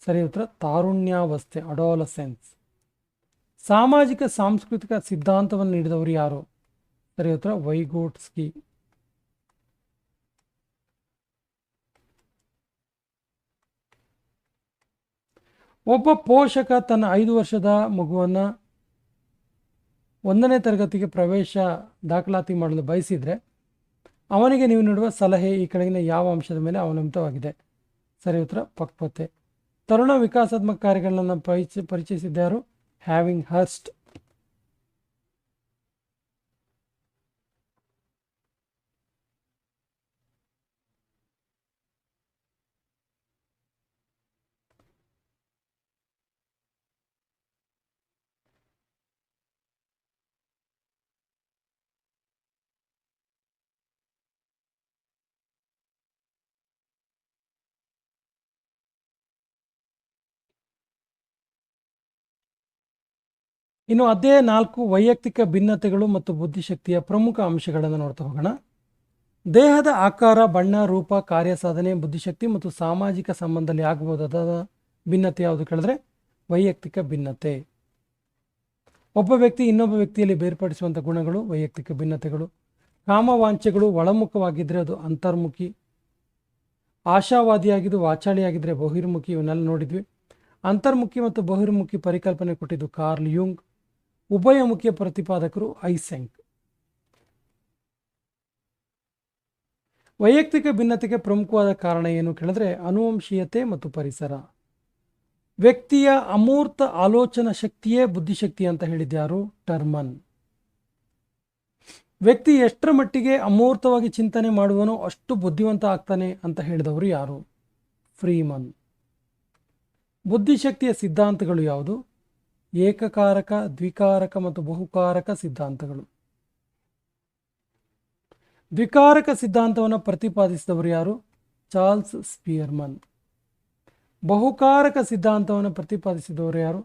ಸರಿ ಉತ್ತರ ತಾರುಣ್ಯಾವಸ್ಥೆ, ಅಡೋಲಸೆನ್ಸ್. ಸಾಮಾಜಿಕ ಸಾಂಸ್ಕೃತಿಕ ಸಿದ್ಧಾಂತವನ್ನು ನೀಡಿದವರು ಯಾರು? ಸರಿ ಉತ್ತರ ವೈಗೋಟ್ಸ್ಕಿ. ಒಬ್ಬ ಪೋಷಕ ತನ್ನ 5 ವರ್ಷದ ಮಗುವನ್ನು 1ನೇ ತರಗತಿಗೆ ಪ್ರವೇಶ ದಾಖಲಾತಿ ಮಾಡಲು ಬಯಸಿದರೆ ಅವನಿಗೆ ನೀವು ನೀಡುವ ಸಲಹೆ ಈ ಕೆಳಗಿನ ಯಾವ ಅಂಶದ ಮೇಲೆ ಅವಲಂಬಿತವಾಗಿದೆ? ಸರಿ ಉತ್ತರ ಪಕ್ವತೆ. ತರುಣ ವಿಕಾಸಾತ್ಮಕ ಕಾರ್ಯಗಳನ್ನು ಪರಿಚಯಿಸಿದ್ದಾರು? ಹ್ಯಾವಿಂಗ್ ಹರ್ಸ್ಟ್. ಇನ್ನು ಅಧ್ಯಾಯ 4 ವೈಯಕ್ತಿಕ ಭಿನ್ನತೆಗಳು ಮತ್ತು ಬುದ್ಧಿಶಕ್ತಿಯ ಪ್ರಮುಖ ಅಂಶಗಳನ್ನು ನೋಡ್ತಾ ಹೋಗೋಣ. ದೇಹದ ಆಕಾರ, ಬಣ್ಣ, ರೂಪ, ಕಾರ್ಯಸಾಧನೆ, ಬುದ್ಧಿಶಕ್ತಿ ಮತ್ತು ಸಾಮಾಜಿಕ ಸಂಬಂಧದಲ್ಲಿ ಆಗಬಹುದಾದ ಭಿನ್ನತೆ ಯಾವುದು ಕೇಳಿದ್ರೆ ವೈಯಕ್ತಿಕ ಭಿನ್ನತೆ. ಒಬ್ಬ ವ್ಯಕ್ತಿ ಇನ್ನೊಬ್ಬ ವ್ಯಕ್ತಿಯಲ್ಲಿ ಬೇರ್ಪಡಿಸುವಂಥ ಗುಣಗಳು ವೈಯಕ್ತಿಕ ಭಿನ್ನತೆಗಳು. ಕಾಮವಾಂಛೆಗಳು ಒಳಮುಖವಾಗಿದ್ದರೆ ಅದು ಅಂತರ್ಮುಖಿ. ಆಶಾವಾದಿಯಾಗಿದ್ದು ವಾಚಾಳಿಯಾಗಿದ್ದರೆ ಬಹಿರ್ಮುಖಿ. ಇವನ್ನೆಲ್ಲ ನೋಡಿದ್ವಿ. ಅಂತರ್ಮುಖಿ ಮತ್ತು ಬಹಿರ್ಮುಖಿ ಪರಿಕಲ್ಪನೆ ಕೊಟ್ಟಿದ್ದು ಕಾರ್ಲ್ ಯುಂಗ್. ಉಭಯಮುಖಿಯ ಪ್ರತಿಪಾದಕರು ಐಸೆಂಕ್. ವೈಯಕ್ತಿಕ ಭಿನ್ನತೆಗೆ ಪ್ರಮುಖವಾದ ಕಾರಣ ಏನು ಕೇಳಿದ್ರೆ ಅನುವಂಶೀಯತೆ ಮತ್ತು ಪರಿಸರ. ವ್ಯಕ್ತಿಯ ಅಮೂರ್ತ ಆಲೋಚನಾ ಶಕ್ತಿಯೇ ಬುದ್ಧಿಶಕ್ತಿ ಅಂತ ಹೇಳಿದ್ಯಾರು? ಟರ್ಮನ್. ವ್ಯಕ್ತಿ ಎಷ್ಟರ ಮಟ್ಟಿಗೆ ಅಮೂರ್ತವಾಗಿ ಚಿಂತನೆ ಮಾಡುವನೋ ಅಷ್ಟು ಬುದ್ಧಿವಂತ ಆಗ್ತಾನೆ ಅಂತ ಹೇಳಿದವರು ಯಾರು? ಫ್ರೀಮನ್. ಬುದ್ಧಿಶಕ್ತಿಯ ಸಿದ್ಧಾಂತಗಳು ಯಾವುದು? ಏಕಕಾರಕ, ದ್ವಿಕಾರಕ ಮತ್ತು ಬಹುಕಾರಕ ಸಿದ್ಧಾಂತಗಳು. ದ್ವಿಕಾರಕ ಸಿದ್ಧಾಂತವನ್ನು ಪ್ರತಿಪಾದಿಸಿದವರು ಯಾರು? Charles Spearman. ಬಹುಕಾರಕ ಸಿದ್ಧಾಂತವನ್ನು ಪ್ರತಿಪಾದಿಸಿದವರು ಯಾರು?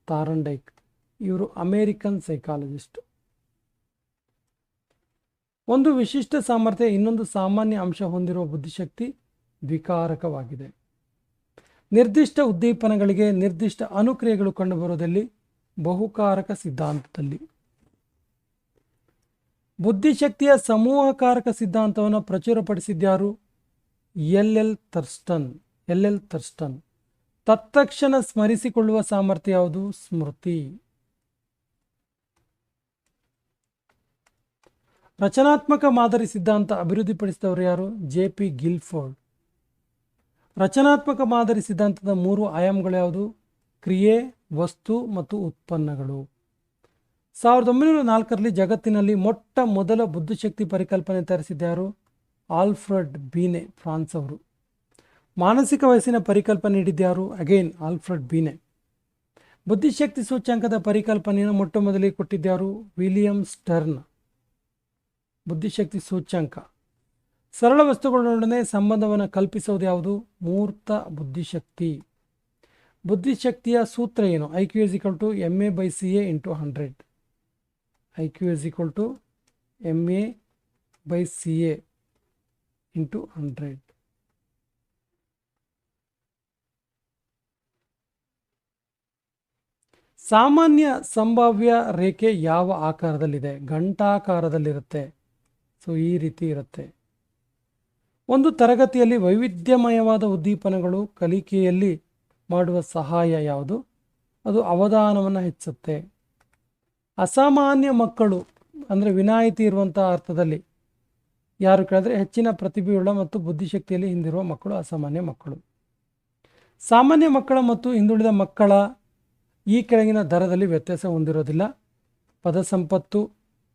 ಥಾರ್ನ್ಡೈಕ್. ಇವರು ಅಮೇರಿಕನ್ ಸೈಕಾಲಜಿಸ್ಟ್. ಒಂದು ವಿಶಿಷ್ಟ ಸಾಮರ್ಥ್ಯ ಇನ್ನೊಂದು ಸಾಮಾನ್ಯ ಅಂಶ ಹೊಂದಿರುವ ಬುದ್ಧಿಶಕ್ತಿ ದ್ವಿಕಾರಕವಾಗಿದೆ. ನಿರ್ದಿಷ್ಟ ಉದ್ದೀಪನಗಳಿಗೆ ನಿರ್ದಿಷ್ಟ ಅನುಕ್ರಿಯೆಗಳು ಕಂಡುಬರುವುದಲ್ಲಿ ಬಹುಕಾರಕ ಸಿದ್ಧಾಂತದಲ್ಲಿ. ಬುದ್ಧಿಶಕ್ತಿಯ ಸಮೂಹಕಾರಕ ಸಿದ್ಧಾಂತವನ್ನು ಪ್ರಚುರಪಡಿಸಿದ್ಯಾರು? L L Thurstone. ತತ್ಕ್ಷಣ ಸ್ಮರಿಸಿಕೊಳ್ಳುವ ಸಾಮರ್ಥ್ಯ ಯಾವುದು? ಸ್ಮೃತಿ. ರಚನಾತ್ಮಕ ಮಾದರಿ ಸಿದ್ಧಾಂತ ಅಭಿವೃದ್ಧಿಪಡಿಸಿದವರು ಯಾರು? ಜೆ.ಪಿ. ಗಿಲ್ಫೋರ್ಡ್. ರಚನಾತ್ಮಕ ಮಾದರಿ ಸಿದ್ಧಾಂತದ 3 ಆಯಾಮಗಳು ಯಾವುದು? ಕ್ರಿಯೆ, ವಸ್ತು ಮತ್ತು ಉತ್ಪನ್ನಗಳು. 1904ರಲ್ಲಿ ಜಗತ್ತಿನಲ್ಲಿ ಮೊಟ್ಟ ಮೊದಲ ಬುದ್ಧಿಶಕ್ತಿ ಪರಿಕಲ್ಪನೆ ತಯಾರಿಸಿದ್ಯಾರು? ಆಲ್ಫ್ರೆಡ್ ಬೀನೆ, ಫ್ರಾನ್ಸ್ ಅವರು. ಮಾನಸಿಕ ವಯಸ್ಸಿನ ಪರಿಕಲ್ಪನೆ ನೀಡಿದ್ಯಾರು? Again Alfred ಬೀನೆ. ಬುದ್ಧಿಶಕ್ತಿ ಸೂಚ್ಯಂಕದ ಪರಿಕಲ್ಪನೆಯನ್ನು ಮೊಟ್ಟ ಮೊದಲಿಗೆ ಕೊಟ್ಟಿದ್ಯಾರು? William stern. ಬುದ್ಧಿಶಕ್ತಿ ಸೂಚ್ಯಂಕ. ಸರಳ ವಸ್ತುಗಳೊಡನೆ ಸಂಬಂಧವನ್ನು ಕಲ್ಪಿಸುವುದು ಯಾವುದು? ಮೂರ್ತ ಬುದ್ಧಿಶಕ್ತಿ. ಬುದ್ಧಿಶಕ್ತಿಯ ಸೂತ್ರ ಏನು? IQ = MA/CA × 100. IQ = MA/CA × 100. ಸಾಮಾನ್ಯ ಸಂಭಾವ್ಯ ರೇಖೆ ಯಾವ ಆಕಾರದಲ್ಲಿದೆ? ಘಂಟಾಕಾರದಲ್ಲಿರುತ್ತೆ. ಸೊ ಈ ರೀತಿ ಇರುತ್ತೆ. ಒಂದು ತರಗತಿಯಲ್ಲಿ ವೈವಿಧ್ಯಮಯವಾದ ಉದ್ದೀಪನಗಳು ಕಲಿಕೆಯಲ್ಲಿ ಮಾಡುವ ಸಹಾಯ ಯಾವುದು? ಅದು ಅವಧಾನವನ್ನು ಹೆಚ್ಚಿಸುತ್ತೆ. ಅಸಾಮಾನ್ಯ ಮಕ್ಕಳು ಅಂದರೆ ವಿನಾಯಿತಿ ಇರುವಂಥ ಅರ್ಥದಲ್ಲಿ ಯಾರು ಕೇಳಿದ್ರೆ ಹೆಚ್ಚಿನ ಪ್ರತಿಭೆಯುಳ್ಳ ಮತ್ತು ಬುದ್ಧಿಶಕ್ತಿಯಲ್ಲಿ ಹಿಂದಿರುವ ಮಕ್ಕಳು ಅಸಾಮಾನ್ಯ ಮಕ್ಕಳು. ಸಾಮಾನ್ಯ ಮಕ್ಕಳ ಮತ್ತು ಹಿಂದುಳಿದ ಮಕ್ಕಳ ಈ ಕೆಳಗಿನ ದರದಲ್ಲಿ ವ್ಯತ್ಯಾಸ ಹೊಂದಿರೋದಿಲ್ಲ. ಪದ ಸಂಪತ್ತು,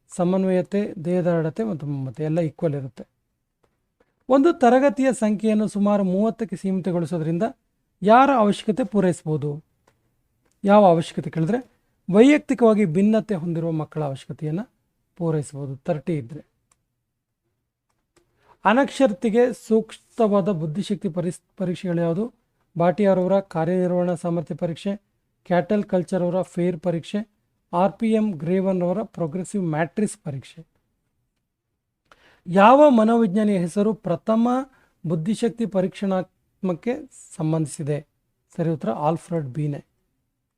ಸಮನ್ವಯತೆ, ದೇಹದಾಢ್ಯತೆ ಮತ್ತು ಮಮತೆ ಎಲ್ಲ ಈಕ್ವಲ್ ಇರುತ್ತೆ. ಒಂದು ತರಗತಿಯ ಸಂಖ್ಯೆಯನ್ನು ಸುಮಾರು 30ಕ್ಕೆ ಸೀಮಿತಗೊಳಿಸೋದ್ರಿಂದ ಯಾರ ಅವಶ್ಯಕತೆ ಪೂರೈಸ್ಬೋದು? ಯಾವ ಅವಶ್ಯಕತೆ ಕೇಳಿದ್ರೆ ವೈಯಕ್ತಿಕವಾಗಿ ಭಿನ್ನತೆ ಹೊಂದಿರುವ ಮಕ್ಕಳ ಅವಶ್ಯಕತೆಯನ್ನು ಪೂರೈಸ್ಬೋದು 30 ಇದ್ದರೆ. ಅನಕ್ಷರತೆಗೆ ಸೂಕ್ತವಾದ ಬುದ್ಧಿಶಕ್ತಿ ಪರೀಕ್ಷೆಗಳು ಯಾವುದು? ಭಾಟಿಯಾರ್ ಅವರ ಕಾರ್ಯನಿರ್ವಹಣಾ ಸಾಮರ್ಥ್ಯ ಪರೀಕ್ಷೆ, ಕ್ಯಾಟಲ್ ಕಲ್ಚರ್ ಅವರ ಫೇರ್ ಪರೀಕ್ಷೆ, RPM ಗ್ರೇವನ್ ಅವರ ಪ್ರೋಗ್ರೆಸಿವ್ ಮ್ಯಾಟ್ರಿಕ್ಸ್ ಪರೀಕ್ಷೆ. ಯಾವ ಮನೋವಿಜ್ಞಾನಿಯ ಹೆಸರು ಪ್ರಥಮ ಬುದ್ಧಿಶಕ್ತಿ ಪರೀಕ್ಷಣಾತ್ಮಕಕ್ಕೆ ಸಂಬಂಧಿಸಿದೆ? ಸರಿ ಉತ್ತರ ಆಲ್ಫ್ರೆಡ್ ಬೀನೆ.